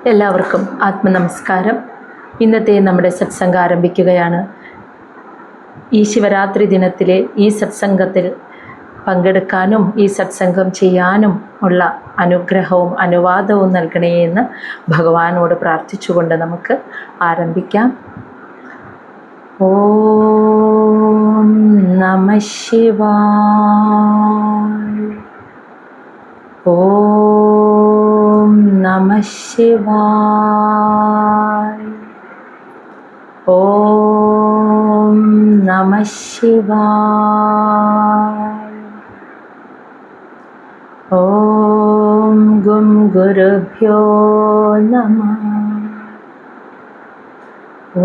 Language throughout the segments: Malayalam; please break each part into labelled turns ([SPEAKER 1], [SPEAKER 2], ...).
[SPEAKER 1] എല്ലാവർക്കും ആത്മനമസ്കാരം. ഇന്നത്തെ നമ്മുടെ സത്സംഗം ആരംഭിക്കുകയാണ്. ഈ ശിവരാത്രി ദിനത്തിലെ ഈ സത്സംഗത്തിൽ പങ്കെടുക്കാനും ഈ സത്സംഗം ചെയ്യാനും ഉള്ള അനുഗ്രഹവും അനുവാദവും നൽകണേ എന്ന് ഭഗവാനോട് പ്രാർത്ഥിച്ചുകൊണ്ട് നമുക്ക് ആരംഭിക്കാം. ഓം നമഃ ശിവായ. ഓം നമഃ ശിവായ. ഓം നമഃ ശിവായ. ഓം ഗും ഗുരുഭ്യോ നമഃ.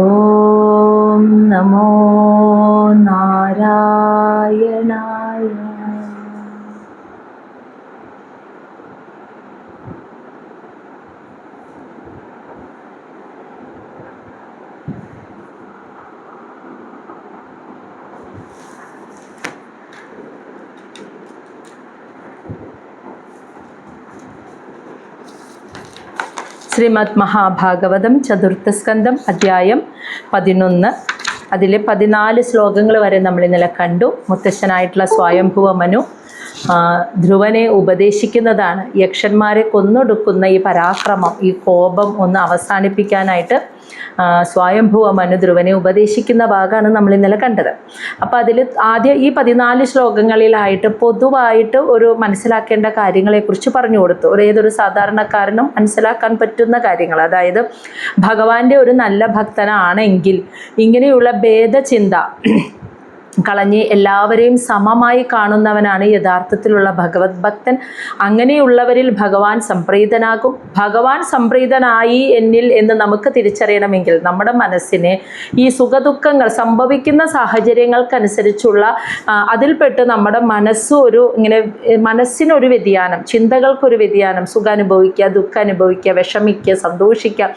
[SPEAKER 1] ഓം നമോ നാരായണായ. ശ്രീമദ് മഹാഭാഗവതം ചതുർത്ഥസ്കന്ധം അധ്യായം 11. അതിലെ 14 ശ്ലോകങ്ങൾ വരെ നമ്മൾ ഇന്നലെ കണ്ടു. മുത്തശ്ശനായിട്ടുള്ള സ്വയംഭുവ മനു ധ്രുവനെ ഉപദേശിക്കുന്നതാണ്. യക്ഷന്മാരെ കൊന്നൊടുക്കുന്ന ഈ പരാക്രമം, ഈ കോപം ഒന്ന് അവസാനിപ്പിക്കാനായിട്ട് സ്വയംഭുവ മനു ധ്രുവനെ ഉപദേശിക്കുന്ന ഭാഗമാണ് നമ്മൾ ഇന്നലെ കണ്ടത്. അപ്പോൾ അതിൽ ആദ്യം ഈ 14 ശ്ലോകങ്ങളിലായിട്ട് പൊതുവായിട്ട് ഒരു മനസ്സിലാക്കേണ്ട കാര്യങ്ങളെക്കുറിച്ച് പറഞ്ഞു കൊടുത്തു. ഏതൊരു സാധാരണക്കാരനും മനസ്സിലാക്കാൻ പറ്റുന്ന കാര്യങ്ങൾ. അതായത് ഭഗവാന്റെ ഒരു നല്ല ഭക്തനാണെങ്കിൽ ഇങ്ങനെയുള്ള ഭേദചിന്ത കളഞ്ഞ് എല്ലാവരെയും സമമായി കാണുന്നവനാണ് യഥാർത്ഥത്തിലുള്ള ഭഗവത് ഭക്തൻ. അങ്ങനെയുള്ളവരിൽ ഭഗവാൻ സംപ്രീതനാകും. ഭഗവാൻ സംപ്രീതനായി എന്നിൽ എന്ന് നമുക്ക് തിരിച്ചറിയണമെങ്കിൽ നമ്മുടെ മനസ്സിനെ ഈ സുഖദുഃഖങ്ങൾ സംഭവിക്കുന്ന സാഹചര്യങ്ങൾക്കനുസരിച്ചുള്ള അതിൽപ്പെട്ട് നമ്മുടെ മനസ്സിനൊരു വ്യതിയാനം, ചിന്തകൾക്കൊരു വ്യതിയാനം, സുഖം അനുഭവിക്കുക, ദുഃഖം അനുഭവിക്കുക, വിഷമിക്കുക, സന്തോഷിക്കുക,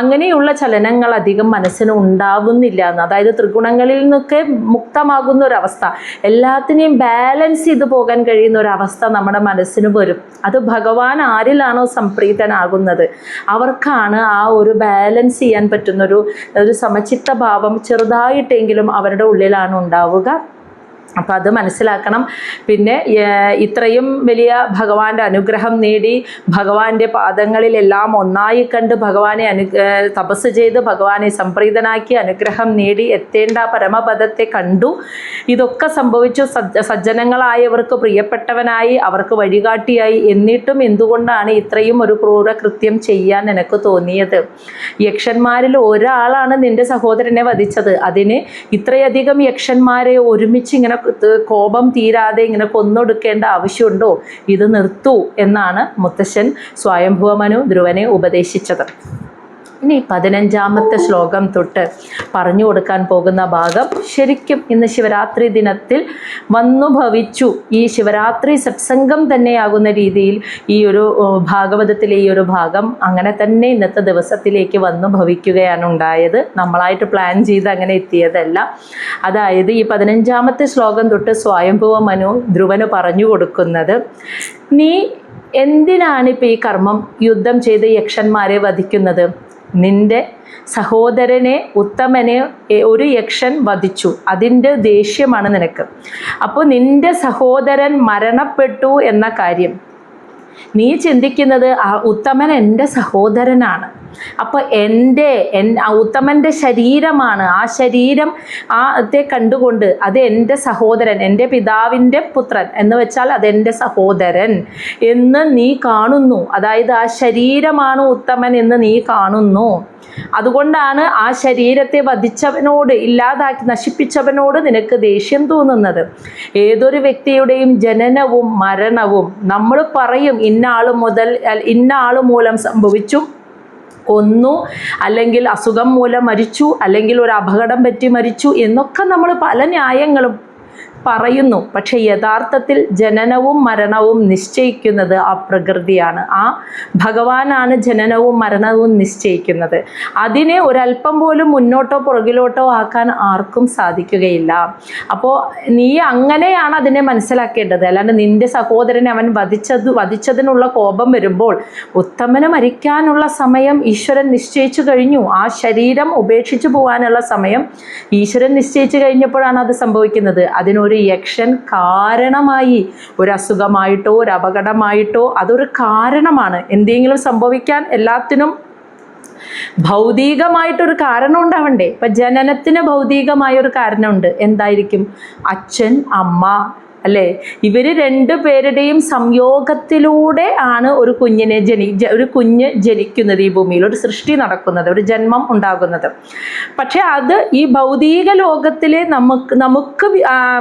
[SPEAKER 1] അങ്ങനെയുള്ള ചലനങ്ങൾ അധികം മനസ്സിന് ഉണ്ടാവുന്നില്ല എന്ന്. അതായത് ത്രിഗുണങ്ങളിൽ നിന്നൊക്കെ ഒരവസ്ഥ, എല്ലാത്തിനെയും ബാലൻസ് ചെയ്ത് പോകാൻ കഴിയുന്ന ഒരവസ്ഥ നമ്മുടെ മനസ്സിന് വരും. അത് ഭഗവാൻ ആരിലാണോ സംപ്രീതനാകുന്നത് അവർക്കാണ് ആ ഒരു ബാലൻസ് ചെയ്യാൻ പറ്റുന്നൊരു സമചിത്ത ഭാവം ചെറുതായിട്ടെങ്കിലും അവരുടെ ഉള്ളിലാണ് ഉണ്ടാവുക. അപ്പോൾ അത് മനസ്സിലാക്കണം. പിന്നെ ഇത്രയും വലിയ ഭഗവാന്റെ അനുഗ്രഹം നേടി ഭഗവാന്റെ പാദങ്ങളിലെല്ലാം ഒന്നായി കണ്ട് ഭഗവാനെ തപസ് ചെയ്ത് ഭഗവാനെ സംപ്രീതനാക്കി അനുഗ്രഹം നേടി എത്തേണ്ട പരമപദത്തെ കണ്ടു. ഇതൊക്കെ സംഭവിച്ചു. സജ്ജനങ്ങളായവർക്ക് പ്രിയപ്പെട്ടവനായി, അവർക്ക് വഴികാട്ടിയായി. എന്നിട്ടും എന്തുകൊണ്ടാണ് ഇത്രയും ഒരു ക്രൂരകൃത്യം ചെയ്യാൻ നിനക്ക് തോന്നിയത്? യക്ഷന്മാരിൽ ഒരാളാണ് നിന്റെ സഹോദരനെ വധിച്ചത്. അതിന് ഇത്രയധികം യക്ഷന്മാരെ ഒരുമിച്ച് ഇങ്ങനെ കോപം തീരാതെ ഇങ്ങനെ കൊന്നൊടുക്കേണ്ട ആവശ്യമുണ്ടോ? ഇത് നിർത്തൂ എന്നാണ് മുത്തശ്ശൻ സ്വയംഭുവ മനു ധ്രുവനെ ഉപദേശിച്ചത്. ഇനി 15ാമത്തെ ശ്ലോകം തൊട്ട് പറഞ്ഞു കൊടുക്കാൻ പോകുന്ന ഭാഗം ശരിക്കും ഇന്ന് ശിവരാത്രി ദിനത്തിൽ വന്നു ഭവിച്ചു. ഈ ശിവരാത്രി സത്സംഗം തന്നെയാകുന്ന രീതിയിൽ ഈ ഒരു ഭാഗവതത്തിലെ ഈ ഒരു ഭാഗം അങ്ങനെ തന്നെ ഇന്നത്തെ ദിവസത്തിലേക്ക് വന്നു ഭവിക്കുകയാണ് ഉണ്ടായത്. നമ്മളായിട്ട് പ്ലാൻ ചെയ്ത് അങ്ങനെ എത്തിയതല്ല. അതായത് ഈ 15ാമത്തെ ശ്ലോകം തൊട്ട് സ്വയംഭുവ മനു ധ്രുവന് പറഞ്ഞു കൊടുക്കുന്നത്, നീ എന്തിനാണിപ്പോൾ ഈ കർമ്മം, യുദ്ധം ചെയ്ത് യക്ഷന്മാരെ വധിക്കുന്നത്? നിന്റെ സഹോദരനെ ഉത്തമനെ ഒരു യക്ഷൻ വധിച്ചു, അതിൻ്റെ ദേഷ്യമാണ് നിനക്ക്. അപ്പോൾ നിന്റെ സഹോദരൻ മരണപ്പെട്ടു എന്ന കാര്യം നീ ചിന്തിക്കുന്നത് ഉത്തമൻ എൻ്റെ സഹോദരനാണ്. അപ്പോൾ ഉത്തമൻ്റെ ശരീരമാണ്, ആ ശരീരം കണ്ടുകൊണ്ട് അത് എൻ്റെ സഹോദരൻ, എൻ്റെ പിതാവിൻ്റെ പുത്രൻ എന്ന് വെച്ചാൽ അതെൻ്റെ സഹോദരൻ എന്ന് നീ കാണുന്നു. അതായത് ആ ശരീരമാണ് ഉത്തമൻ എന്ന് നീ കാണുന്നു. അതുകൊണ്ടാണ് ആ ശരീരത്തെ വധിച്ചവനോട്, നശിപ്പിച്ചവനോട് നിനക്ക് ദേഷ്യം തോന്നുന്നത്. ഏതൊരു വ്യക്തിയുടെയും ജനനവും മരണവും നമ്മൾ പറയും ഇന്ന ആൾ മൂലം സംഭവിച്ചു, കൊന്നു, അല്ലെങ്കിൽ അസുഖം മൂലം മരിച്ചു, അല്ലെങ്കിൽ ഒരു അപകടം പറ്റി മരിച്ചു എന്നൊക്കെ നമ്മൾ പല ന്യായങ്ങളും പറയുന്നു. പക്ഷെ യഥാർത്ഥത്തിൽ ജനനവും മരണവും നിശ്ചയിക്കുന്നത് ആ പ്രകൃതിയാണ്. ആ ഭഗവാനാണ് ജനനവും മരണവും നിശ്ചയിക്കുന്നത്. അതിനെ ഒരല്പം പോലും മുന്നോട്ടോ പുറകിലോട്ടോ ആക്കാൻ ആർക്കും സാധിക്കുകയില്ല. അപ്പോൾ നീ അങ്ങനെയാണ് അതിനെ മനസ്സിലാക്കേണ്ടത്. അല്ലാണ്ട് നിന്റെ സഹോദരനെ അവൻ വധിച്ചതിനുള്ള കോപം വരുമ്പോൾ ഉത്തമന് മരിക്കാനുള്ള സമയം ഈശ്വരൻ നിശ്ചയിച്ചു കഴിഞ്ഞു. ആ ശരീരം ഉപേക്ഷിച്ചു പോകാനുള്ള സമയം ഈശ്വരൻ നിശ്ചയിച്ചു കഴിഞ്ഞപ്പോഴാണ് അത് സംഭവിക്കുന്നത്. അതിനൊരു യക്ഷൻ കാരണമായി, ഒരു അസുഖമായിട്ടോ ഒരു അപകടമായിട്ടോ അതൊരു കാരണമാണ്. എന്തെങ്കിലും സംഭവിക്കാൻ എല്ലാത്തിനും ഭൗതികമായിട്ടൊരു കാരണം ഉണ്ടാവണ്ടേ? ഇപ്പം ജനനത്തിന് ഭൗതികമായൊരു കാരണമുണ്ട്. എന്തായിരിക്കും? അച്ഛൻ അമ്മ, അല്ലേ? ഇവർ രണ്ടുപേരുടെയും സംയോഗത്തിലൂടെ ആണ് ഒരു കുഞ്ഞ് ജനിക്കുന്നത്, ഈ ഭൂമിയിൽ ഒരു സൃഷ്ടി നടക്കുന്നത്, ഒരു ജന്മം ഉണ്ടാകുന്നത്. പക്ഷെ അത് ഈ ഭൗതിക ലോകത്തിലെ നമുക്ക്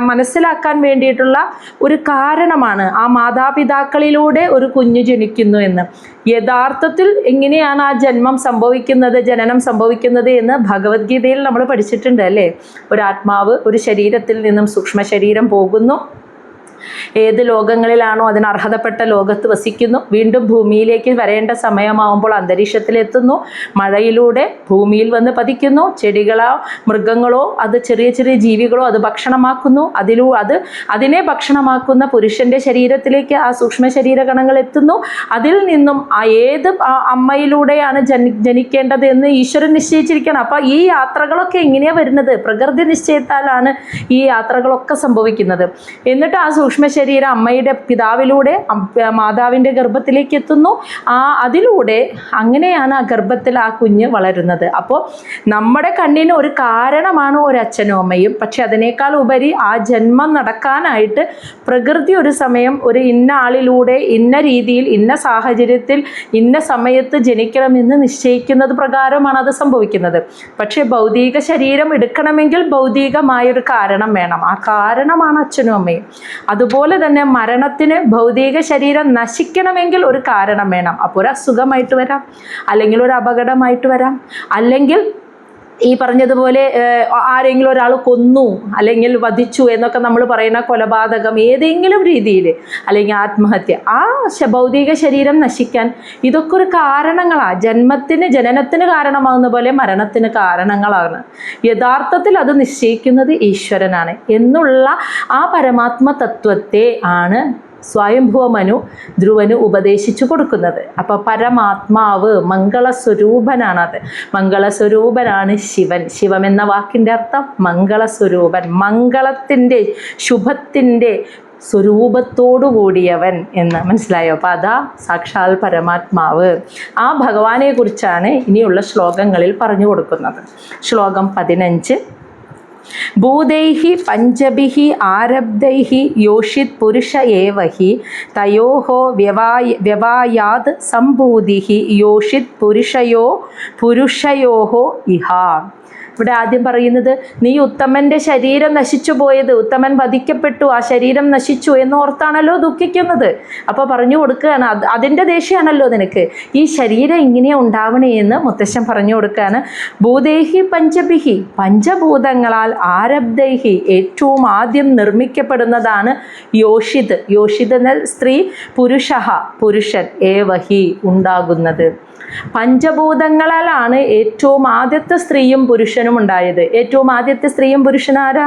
[SPEAKER 1] മനസ്സിലാക്കാൻ വേണ്ടിയിട്ടുള്ള ഒരു കാരണമാണ്. ആ മാതാപിതാക്കളിലൂടെ ഒരു കുഞ്ഞ് ജനിക്കുന്നു എന്ന്. യഥാർത്ഥത്തിൽ എങ്ങനെയാണ് ആ ജന്മം സംഭവിക്കുന്നത്, ജനനം സംഭവിക്കുന്നത് എന്ന് ഭഗവത്ഗീതയിൽ നമ്മൾ പഠിച്ചിട്ടുണ്ട്, അല്ലേ? ഒരു ആത്മാവ് ഒരു ശരീരത്തിൽ നിന്നും സൂക്ഷ്മ ശരീരം പോകുന്നു, ഏത് ലോകങ്ങളിലാണോ അതിന് അർഹതപ്പെട്ട ലോകത്ത് വസിക്കുന്നു, വീണ്ടും ഭൂമിയിലേക്ക് വരേണ്ട സമയമാവുമ്പോൾ അന്തരീക്ഷത്തിലെത്തുന്നു, മഴയിലൂടെ ഭൂമിയിൽ വന്ന് പതിക്കുന്നു, ചെടികളോ മൃഗങ്ങളോ അത് ചെറിയ ചെറിയ ജീവികളോ അത് ഭക്ഷണമാക്കുന്നു, അതിനെ ഭക്ഷണമാക്കുന്ന പുരുഷൻ്റെ ശരീരത്തിലേക്ക് ആ സൂക്ഷ്മ ശരീരകണങ്ങൾ എത്തുന്നു. അതിൽ നിന്നും ഏത് അമ്മയിലൂടെയാണ് ജനിക്കേണ്ടത് എന്ന് ഈശ്വരൻ നിശ്ചയിച്ചിരിക്കണം. അപ്പോൾ ഈ യാത്രകളൊക്കെ എങ്ങനെയാണ് വരുന്നത്? പ്രകൃതി നിശ്ചയത്താലാണ് ഈ യാത്രകളൊക്കെ സംഭവിക്കുന്നത്. എന്നിട്ട് ആ സൂക്ഷ്മ ശരീരം അമ്മയുടെ പിതാവിലൂടെ മാതാവിൻ്റെ ഗർഭത്തിലേക്ക് എത്തുന്നു. അതിലൂടെ അങ്ങനെയാണ് ആ ഗർഭത്തിൽ ആ കുഞ്ഞ് വളരുന്നത്. അപ്പോൾ നമ്മുടെ കണ്ണിന് ഒരു കാരണമാണ് ഒരു അച്ഛനും അമ്മയും. പക്ഷെ അതിനേക്കാൾ ഉപരി ആ ജന്മം നടക്കാനായിട്ട് പ്രകൃതി ഒരു സമയം ഒരു ഇന്ന ആളിലൂടെ ഇന്ന രീതിയിൽ ഇന്ന സാഹചര്യത്തിൽ ഇന്ന സമയത്ത് ജനിക്കണമെന്ന് നിശ്ചയിക്കുന്നത് പ്രകാരമാണ് അത് സംഭവിക്കുന്നത്. പക്ഷെ ഭൗതിക ശരീരം എടുക്കണമെങ്കിൽ ഭൗതികമായൊരു കാരണം വേണം. ആ കാരണമാണ് അച്ഛനും അമ്മയും. അതുപോലെ തന്നെ മരണത്തിന് ഭൗതിക ശരീരം നശിക്കണമെങ്കിൽ ഒരു കാരണം വേണം. അപ്പോൾ ഒരു അസുഖമായിട്ട് വരാം, അല്ലെങ്കിൽ ഒരു അപകടമായിട്ട് വരാം, അല്ലെങ്കിൽ ഈ പറഞ്ഞതുപോലെ ആരെങ്കിലും ഒരാൾ കൊന്നു അല്ലെങ്കിൽ വധിച്ചു എന്നൊക്കെ നമ്മൾ പറയുന്ന കൊലപാതകം ഏതെങ്കിലും രീതിയിൽ, അല്ലെങ്കിൽ ആത്മഹത്യ, ആ ഭൗതിക ശരീരം നശിക്കാൻ ഇതൊക്കെ ഒരു കാരണങ്ങളാണ്. ജനനത്തിന് കാരണമാകുന്ന പോലെ മരണത്തിന് കാരണങ്ങളാണ്. യഥാർത്ഥത്തിൽ അത് നിശ്ചയിക്കുന്നത് ഈശ്വരനാണ് എന്നുള്ള ആ പരമാത്മ തത്വത്തെ ആണ് സ്വയംഭുവ മനു ധ്രുവന് ഉപദേശിച്ചു കൊടുക്കുന്നത്. അപ്പോൾ പരമാത്മാവ് മംഗളസ്വരൂപനാണത്. മംഗളസ്വരൂപനാണ് ശിവൻ. ശിവം എന്ന വാക്കിൻ്റെ അർത്ഥം മംഗളസ്വരൂപൻ, മംഗളത്തിൻ്റെ ശുഭത്തിൻ്റെ സ്വരൂപത്തോടു കൂടിയവൻ എന്ന് മനസ്സിലായോ? അപ്പോൾ അതാ സാക്ഷാൽ പരമാത്മാവ്. ആ ഭഗവാനെ കുറിച്ചാണ് ഇനിയുള്ള ശ്ലോകങ്ങളിൽ പറഞ്ഞു കൊടുക്കുന്നത്. ശ്ലോകം 15. ഭൂതൈഹി പഞ്ചഭിഹി ആരബ്ധൈഹി യോഷിത് പുരുഷ ഏവഹി തയോഹോ വ്യവായാത് സംഭൂതിഹി യോഷിത് പുരുഷയോഹോ ഇഹ. ഇവിടെ ആദ്യം പറയുന്നത്, നീ ഉത്തമൻ്റെ ശരീരം നശിച്ചു പോയത്, ഉത്തമൻ വധിക്കപ്പെട്ടു, ആ ശരീരം നശിച്ചു എന്നോർത്താണല്ലോ ദുഃഖിക്കുന്നത്. അപ്പോൾ പറഞ്ഞു കൊടുക്കുകയാണ്, അതിൻ്റെ ദേഷ്യമാണല്ലോ നിനക്ക്, ഈ ശരീരം ഇങ്ങനെ ഉണ്ടാവണേ എന്ന് മുത്തശ്ശൻ പറഞ്ഞു കൊടുക്കുകയാണ്. ഭൂതേഹി പഞ്ചഭിഹി, പഞ്ചഭൂതങ്ങളാൽ ആരബ്ധൈഹി, ഏറ്റവും ആദ്യം നിർമ്മിക്കപ്പെടുന്നതാണ് യോഷിത്. യോഷിത് എന്ന സ്ത്രീ, പുരുഷൻ, ഏവഹി ഉണ്ടാകുന്നത്. പഞ്ചഭൂതങ്ങളാലാണ് ഏറ്റവും ആദ്യത്തെ സ്ത്രീയും പുരുഷനും ഉണ്ടായത്. ഏറ്റവും ആദ്യത്തെ സ്ത്രീയും പുരുഷനാരാ?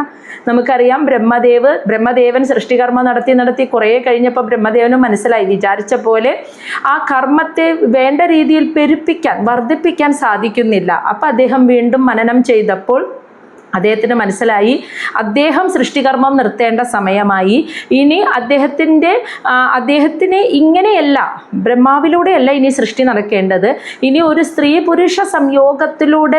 [SPEAKER 1] നമുക്കറിയാം, ബ്രഹ്മദേവൻ സൃഷ്ടികർമ്മം നടത്തി കുറേ കഴിഞ്ഞപ്പോൾ ബ്രഹ്മദേവനും മനസ്സിലായി, വിചാരിച്ച പോലെ ആ കർമ്മത്തെ വേണ്ട രീതിയിൽ വർദ്ധിപ്പിക്കാൻ സാധിക്കുന്നില്ല. അപ്പം അദ്ദേഹം വീണ്ടും മനനം ചെയ്തപ്പോൾ അദ്ദേഹത്തിന് മനസ്സിലായി, അദ്ദേഹം സൃഷ്ടികർമ്മം നിർത്തേണ്ട സമയമായി. ഇനി അദ്ദേഹത്തിന് ഇങ്ങനെയല്ല, ബ്രഹ്മാവിലൂടെയല്ല ഇനി സൃഷ്ടി നടക്കേണ്ടത്. ഇനി ഒരു സ്ത്രീ പുരുഷ സംയോഗത്തിലൂടെ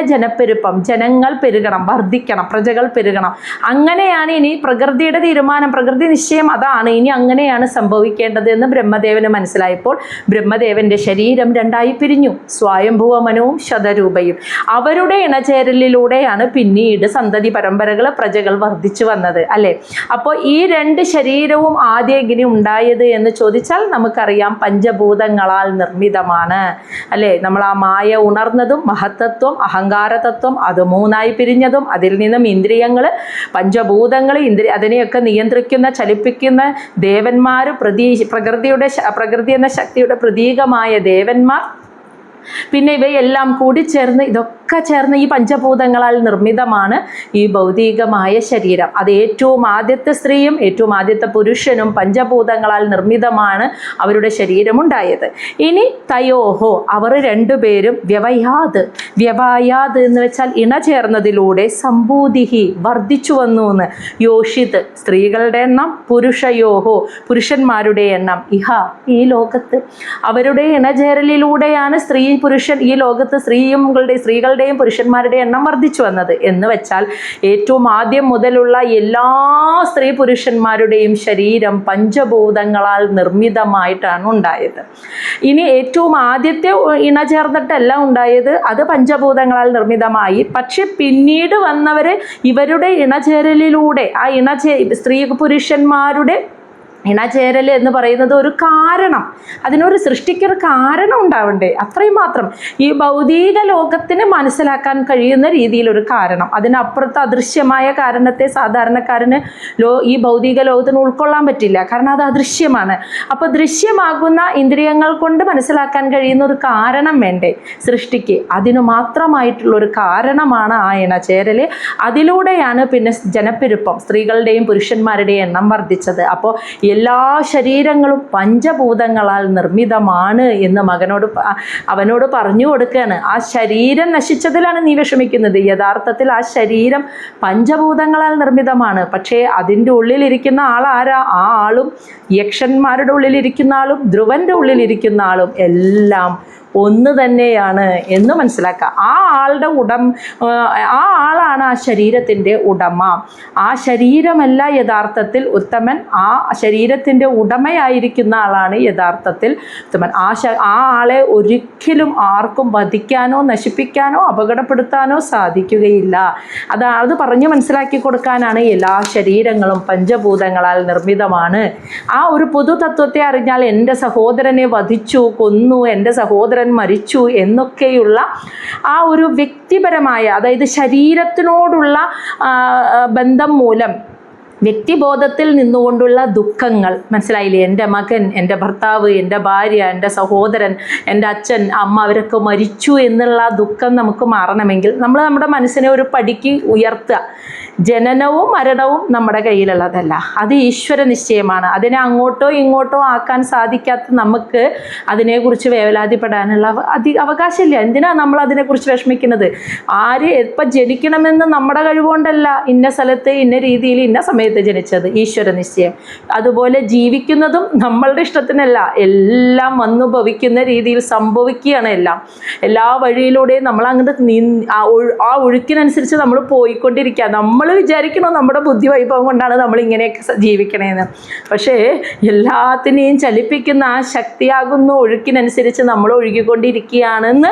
[SPEAKER 1] ജനങ്ങൾ പെരുകണം, വർദ്ധിക്കണം, പ്രജകൾ പെരുകണം. അങ്ങനെയാണ് ഇനി പ്രകൃതിയുടെ തീരുമാനം, പ്രകൃതി നിശ്ചയം അതാണ്, ഇനി അങ്ങനെയാണ് സംഭവിക്കേണ്ടത് എന്ന് ബ്രഹ്മദേവന് മനസ്സിലായപ്പോൾ ബ്രഹ്മദേവൻ്റെ ശരീരം രണ്ടായി പിരിഞ്ഞു. സ്വയംഭുവ മനുവും ശതരൂപയും. അവരുടെ ഇണചേരലിലൂടെയാണ് പിന്നീട് സന്തതി പരമ്പരകൾ പ്രജകൾ വർദ്ധിച്ചു വന്നത് അല്ലേ. അപ്പോൾ ഈ രണ്ട് ശരീരവും ആദ്യം എങ്ങനെ ഉണ്ടായത് എന്ന് ചോദിച്ചാൽ നമുക്കറിയാം പഞ്ചഭൂതങ്ങളാൽ നിർമ്മിതമാണ് അല്ലേ. നമ്മൾ ആ മായ ഉണർന്നതും മഹത്തത്വം അഹങ്കാരതത്വം അത് മൂന്നായി പിരിഞ്ഞതും അതിൽ നിന്നും ഇന്ദ്രിയങ്ങൾ പഞ്ചഭൂതങ്ങൾ അതിനെയൊക്കെ നിയന്ത്രിക്കുന്ന ചലിപ്പിക്കുന്ന ദേവന്മാർ പ്രകൃതി എന്ന ശക്തിയുടെ പ്രതീകമായ ദേവന്മാർ, പിന്നെ ഇവയെല്ലാം കൂടി ചേർന്ന് ഇതൊക്കെ ചേർന്ന് ഈ പഞ്ചഭൂതങ്ങളാൽ നിർമ്മിതമാണ് ഈ ഭൗതികമായ ശരീരം. അത് ഏറ്റവും ആദ്യത്തെ സ്ത്രീയും ഏറ്റവും ആദ്യത്തെ പുരുഷനും പഞ്ചഭൂതങ്ങളാൽ നിർമ്മിതമാണ് അവരുടെ ശരീരമുണ്ടായത്. ഇനി തയോഹോ അവർ രണ്ടുപേരും വ്യവയാത് എന്ന് വെച്ചാൽ ഇണചേർന്നതിലൂടെ സംഭൂതിഹി വർദ്ധിച്ചു വന്നു എന്ന്. യോഷിത് സ്ത്രീകളുടെ എണ്ണം, പുരുഷയോഹോ പുരുഷന്മാരുടെ എണ്ണം, ഇഹ ഈ ലോകത്ത് അവരുടെ ഇണചേരലിലൂടെയാണ് പുരുഷൻ ഈ ലോകത്ത് സ്ത്രീകളുടെയും പുരുഷന്മാരുടെയും എണ്ണം വർദ്ധിച്ചു വന്നത്. എന്ന് വെച്ചാൽ ഏറ്റവും ആദ്യം മുതലുള്ള എല്ലാ സ്ത്രീ പുരുഷന്മാരുടെയും ശരീരം പഞ്ചഭൂതങ്ങളാൽ നിർമ്മിതമായിട്ടാണ് ഉണ്ടായത്. ഇനി ഏറ്റവും ആദ്യത്തെ ഇണ ചേർന്നിട്ടല്ല ഉണ്ടായത്, അത് പഞ്ചഭൂതങ്ങളാൽ നിർമ്മിതമായി. പക്ഷെ പിന്നീട് വന്നവർ ഇവരുടെ ഇണചേരലിലൂടെ ആ സ്ത്രീ പുരുഷന്മാരുടെ ഇണചേരൽ എന്ന് പറയുന്നത് ഒരു കാരണം, അതിനൊരു സൃഷ്ടിക്കൊരു കാരണം ഉണ്ടാവണ്ടേ, അത്രയും മാത്രം. ഈ ഭൗതിക ലോകത്തിന് മനസ്സിലാക്കാൻ കഴിയുന്ന രീതിയിലൊരു കാരണം, അതിനപ്പുറത്ത് അദൃശ്യമായ കാരണത്തെ സാധാരണക്കാരന് ഈ ഭൗതിക ലോകത്തിന് ഉൾക്കൊള്ളാൻ പറ്റില്ല, കാരണം അത് അദൃശ്യമാണ്. അപ്പോൾ ദൃശ്യമാകുന്ന ഇന്ദ്രിയങ്ങൾ കൊണ്ട് മനസ്സിലാക്കാൻ കഴിയുന്ന ഒരു കാരണം വേണ്ടേ സൃഷ്ടിക്ക്, അതിനു മാത്രമായിട്ടുള്ളൊരു കാരണമാണ് ആ ഇണചേരൽ. അതിലൂടെയാണ് പിന്നെ ജനപ്പെരുപ്പം, സ്ത്രീകളുടെയും പുരുഷന്മാരുടെയും എണ്ണം വർദ്ധിച്ചത്. അപ്പോൾ എല്ലാ ശരീരങ്ങളും പഞ്ചഭൂതങ്ങളാൽ നിർമ്മിതമാണ് എന്ന് അവനോട് പറഞ്ഞു കൊടുക്കുകയാണ്. ആ ശരീരം നശിച്ചതിലാണ് നീ വിഷമിക്കുന്നത്. യഥാർത്ഥത്തിൽ ആ ശരീരം പഞ്ചഭൂതങ്ങളാൽ നിർമ്മിതമാണ്. പക്ഷേ അതിൻ്റെ ഉള്ളിലിരിക്കുന്ന ആൾ ആരാ? ആ ആളും യക്ഷന്മാരുടെ ഉള്ളിലിരിക്കുന്ന ആളും ധ്രുവൻ്റെ ഉള്ളിലിരിക്കുന്ന ആളും എല്ലാം ഒന്ന് തന്നെയാണ് എന്ന് മനസ്സിലാക്കുക. ആ ആളാണ് ആ ശരീരത്തിൻ്റെ ഉടമ. ആ ശരീരമല്ല യഥാർത്ഥത്തിൽ ഉത്തമൻ, ആ ശരീരത്തിൻ്റെ ഉടമയായിരിക്കുന്ന ആളാണ് യഥാർത്ഥത്തിൽ ഉത്തമൻ. ആ ആളെ ഒരിക്കലും ആർക്കും വധിക്കാനോ നശിപ്പിക്കാനോ അപകടപ്പെടുത്താനോ സാധിക്കുകയില്ല. അത് പറഞ്ഞ് മനസ്സിലാക്കി കൊടുക്കാനാണ് എല്ലാ ശരീരങ്ങളും പഞ്ചഭൂതങ്ങളാൽ നിർമ്മിതമാണ്. ആ ഒരു പൊതു തത്വത്തെ അറിഞ്ഞാൽ എൻ്റെ സഹോദരനെ വധിച്ചു, കൊന്നു, എൻ്റെ സഹോദരൻ മരിച്ചു എന്നൊക്കെയുള്ള ആ ഒരു വ്യക്തിപരമായ, അതായത് ശരീരത്തിനോടുള്ള ബന്ധം മൂലം വ്യക്തിബോധത്തിൽ നിന്നുകൊണ്ടുള്ള ദുഃഖങ്ങൾ മനസ്സിലായില്ലേ. എൻ്റെ മകൻ, എൻ്റെ ഭർത്താവ്, എൻ്റെ ഭാര്യ, എൻ്റെ സഹോദരൻ, എൻ്റെ അച്ഛൻ, അമ്മ അവരൊക്കെ മരിച്ചു എന്നുള്ള ദുഃഖം നമുക്ക് മാറണമെങ്കിൽ നമ്മൾ നമ്മുടെ മനസ്സിനെ ഒരു പടിക്ക് ഉയർത്തുക. ജനനവും മരണവും നമ്മുടെ കയ്യിലുള്ളതല്ല, അത് ഈശ്വര നിശ്ചയമാണ്. അതിനെ അങ്ങോട്ടോ ഇങ്ങോട്ടോ ആക്കാൻ സാധിക്കാത്ത നമുക്ക് അതിനെക്കുറിച്ച് വേവലാതിപ്പെടാനുള്ള അവകാശമില്ല. എന്തിനാണ് നമ്മൾ അതിനെക്കുറിച്ച് വിഷമിക്കുന്നത്? ആര് എപ്പോൾ ജനിക്കണമെന്ന് നമ്മുടെ കഴിവുകൊണ്ടല്ല, ഇന്ന സ്ഥലത്ത് ഇന്ന രീതിയിൽ ഇന്ന സമയത്ത് ജനിച്ചത് ഈശ്വര നിശ്ചയം. അതുപോലെ ജീവിക്കുന്നതും നമ്മളുടെ ഇഷ്ടത്തിനല്ല, എല്ലാം വന്നു ഭവിക്കുന്ന രീതിയിൽ സംഭവിക്കുകയാണ്. എല്ലാ വഴിയിലൂടെയും നമ്മൾ അങ്ങോട്ട് ആ ഒഴുക്കിനനുസരിച്ച് നമ്മൾ പോയിക്കൊണ്ടിരിക്കുക. നമ്മൾ വിചാരിക്കണോ നമ്മുടെ ബുദ്ധി വൈഭവം കൊണ്ടാണ് നമ്മൾ ഇങ്ങനെയൊക്കെ ജീവിക്കണേന്ന്. പക്ഷേ എല്ലാത്തിനെയും ചലിപ്പിക്കുന്ന ആ ശക്തിയാകുന്ന ഒഴുക്കിനനുസരിച്ച് നമ്മൾ ഒഴുകിക്കൊണ്ടിരിക്കുകയാണെന്ന്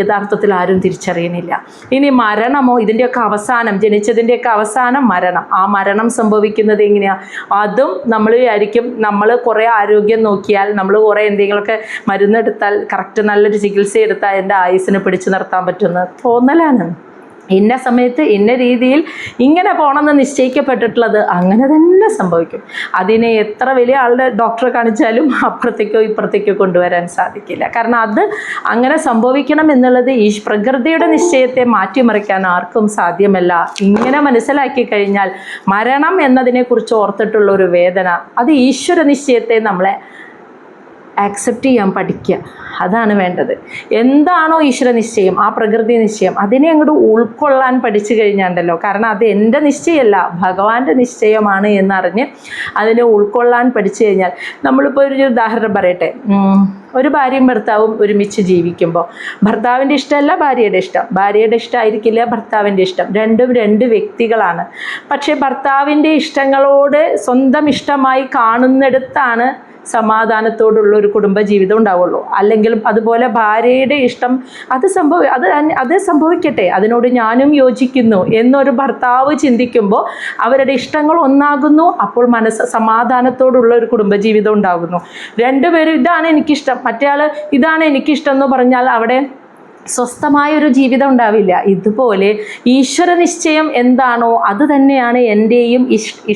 [SPEAKER 1] യഥാർത്ഥത്തിൽ ആരും തിരിച്ചറിയുന്നില്ല. ഇനി മരണമോ, ഇതിൻ്റെയൊക്കെ അവസാനം, ജനിച്ചതിൻ്റെയൊക്കെ അവസാനം മരണം. ആ മരണം സംഭവിക്കുന്നത് എങ്ങനെയാണ്? അതും നമ്മൾ വിചാരിക്കും നമ്മൾ കുറേ ആരോഗ്യം നോക്കിയാൽ, നമ്മൾ കുറേ എന്തെങ്കിലുമൊക്കെ മരുന്നെടുത്താൽ, കറക്റ്റ് നല്ലൊരു ചികിത്സ എടുത്താൽ എൻ്റെ ആയുസ്സിനെ പിടിച്ചു നിർത്താൻ പറ്റുന്ന തോന്നലാണ്. ഇന്ന സമയത്ത് ഇന്ന രീതിയിൽ ഇങ്ങനെ പോകണമെന്ന് നിശ്ചയിക്കപ്പെട്ടിട്ടുള്ളത് അങ്ങനെ തന്നെ സംഭവിക്കും. അതിനെ എത്ര വലിയ ആളുടെ ഡോക്ടറെ കാണിച്ചാലും അപ്പുറത്തേക്കോ ഇപ്പുറത്തേക്കോ കൊണ്ടുവരാൻ സാധിക്കില്ല. കാരണം അത് അങ്ങനെ സംഭവിക്കണം എന്നുള്ളത് ഈ പ്രകൃതിയുടെ നിശ്ചയത്തെ മാറ്റിമറിക്കാൻ ആർക്കും സാധ്യമല്ല. ഇങ്ങനെ മനസ്സിലാക്കി കഴിഞ്ഞാൽ മരണം എന്നതിനെക്കുറിച്ച് ഓർത്തിട്ടുള്ള ഒരു വേദന, അത് ഈശ്വര നിശ്ചയത്തെ നമ്മളെ ആക്സെപ്റ്റ് ചെയ്യാൻ പഠിക്കുക, അതാണ് വേണ്ടത്. എന്താണോ ഈശ്വര നിശ്ചയം, ആ പ്രകൃതി നിശ്ചയം, അതിനെ അങ്ങോട്ട് ഉൾക്കൊള്ളാൻ പഠിച്ചു കഴിഞ്ഞാണ്ടല്ലോ, കാരണം അത് എൻ്റെ നിശ്ചയമല്ല ഭഗവാന്റെ നിശ്ചയമാണ് എന്നറിഞ്ഞ് അതിനെ ഉൾക്കൊള്ളാൻ പഠിച്ചു കഴിഞ്ഞാൽ, നമ്മളിപ്പോൾ ഒരു ഉദാഹരണം പറയട്ടെ. ഒരു ഭാര്യയും ഭർത്താവും ഒരുമിച്ച് ജീവിക്കുമ്പോൾ ഭർത്താവിൻ്റെ ഇഷ്ടമല്ല ഭാര്യയുടെ ഇഷ്ടം, ഭാര്യയുടെ ഇഷ്ടമായിരിക്കില്ല ഭർത്താവിൻ്റെ ഇഷ്ടം, രണ്ടും രണ്ട് വ്യക്തികളാണ്. പക്ഷേ ഭർത്താവിൻ്റെ ഇഷ്ടങ്ങളോട് സ്വന്തം ഇഷ്ടമായി കാണുന്നിടത്താണ് സമാധാനത്തോടുള്ള ഒരു കുടുംബജീവിതം ഉണ്ടാവുള്ളൂ. അല്ലെങ്കിൽ അതുപോലെ ഭാര്യയുടെ ഇഷ്ടം അത് സംഭവിക്കട്ടെ, അതിനോട് ഞാനും യോജിക്കുന്നു എന്നൊരു ഭർത്താവ് ചിന്തിക്കുമ്പോൾ അവരുടെ ഇഷ്ടങ്ങൾ ഒന്നാകുന്നു. അപ്പോൾ സമാധാനത്തോടുള്ള ഒരു കുടുംബജീവിതം ഉണ്ടാകുന്നു. രണ്ടുപേരും ഇതാണ് എനിക്കിഷ്ടം, മറ്റേയാൾ ഇതാണ് എനിക്കിഷ്ടം എന്ന് പറഞ്ഞാൽ അവിടെ സ്വസ്ഥമായൊരു ജീവിതം ഉണ്ടാവില്ല. ഇതുപോലെ ഈശ്വര നിശ്ചയം എന്താണോ അത് തന്നെയാണ് എൻ്റെയും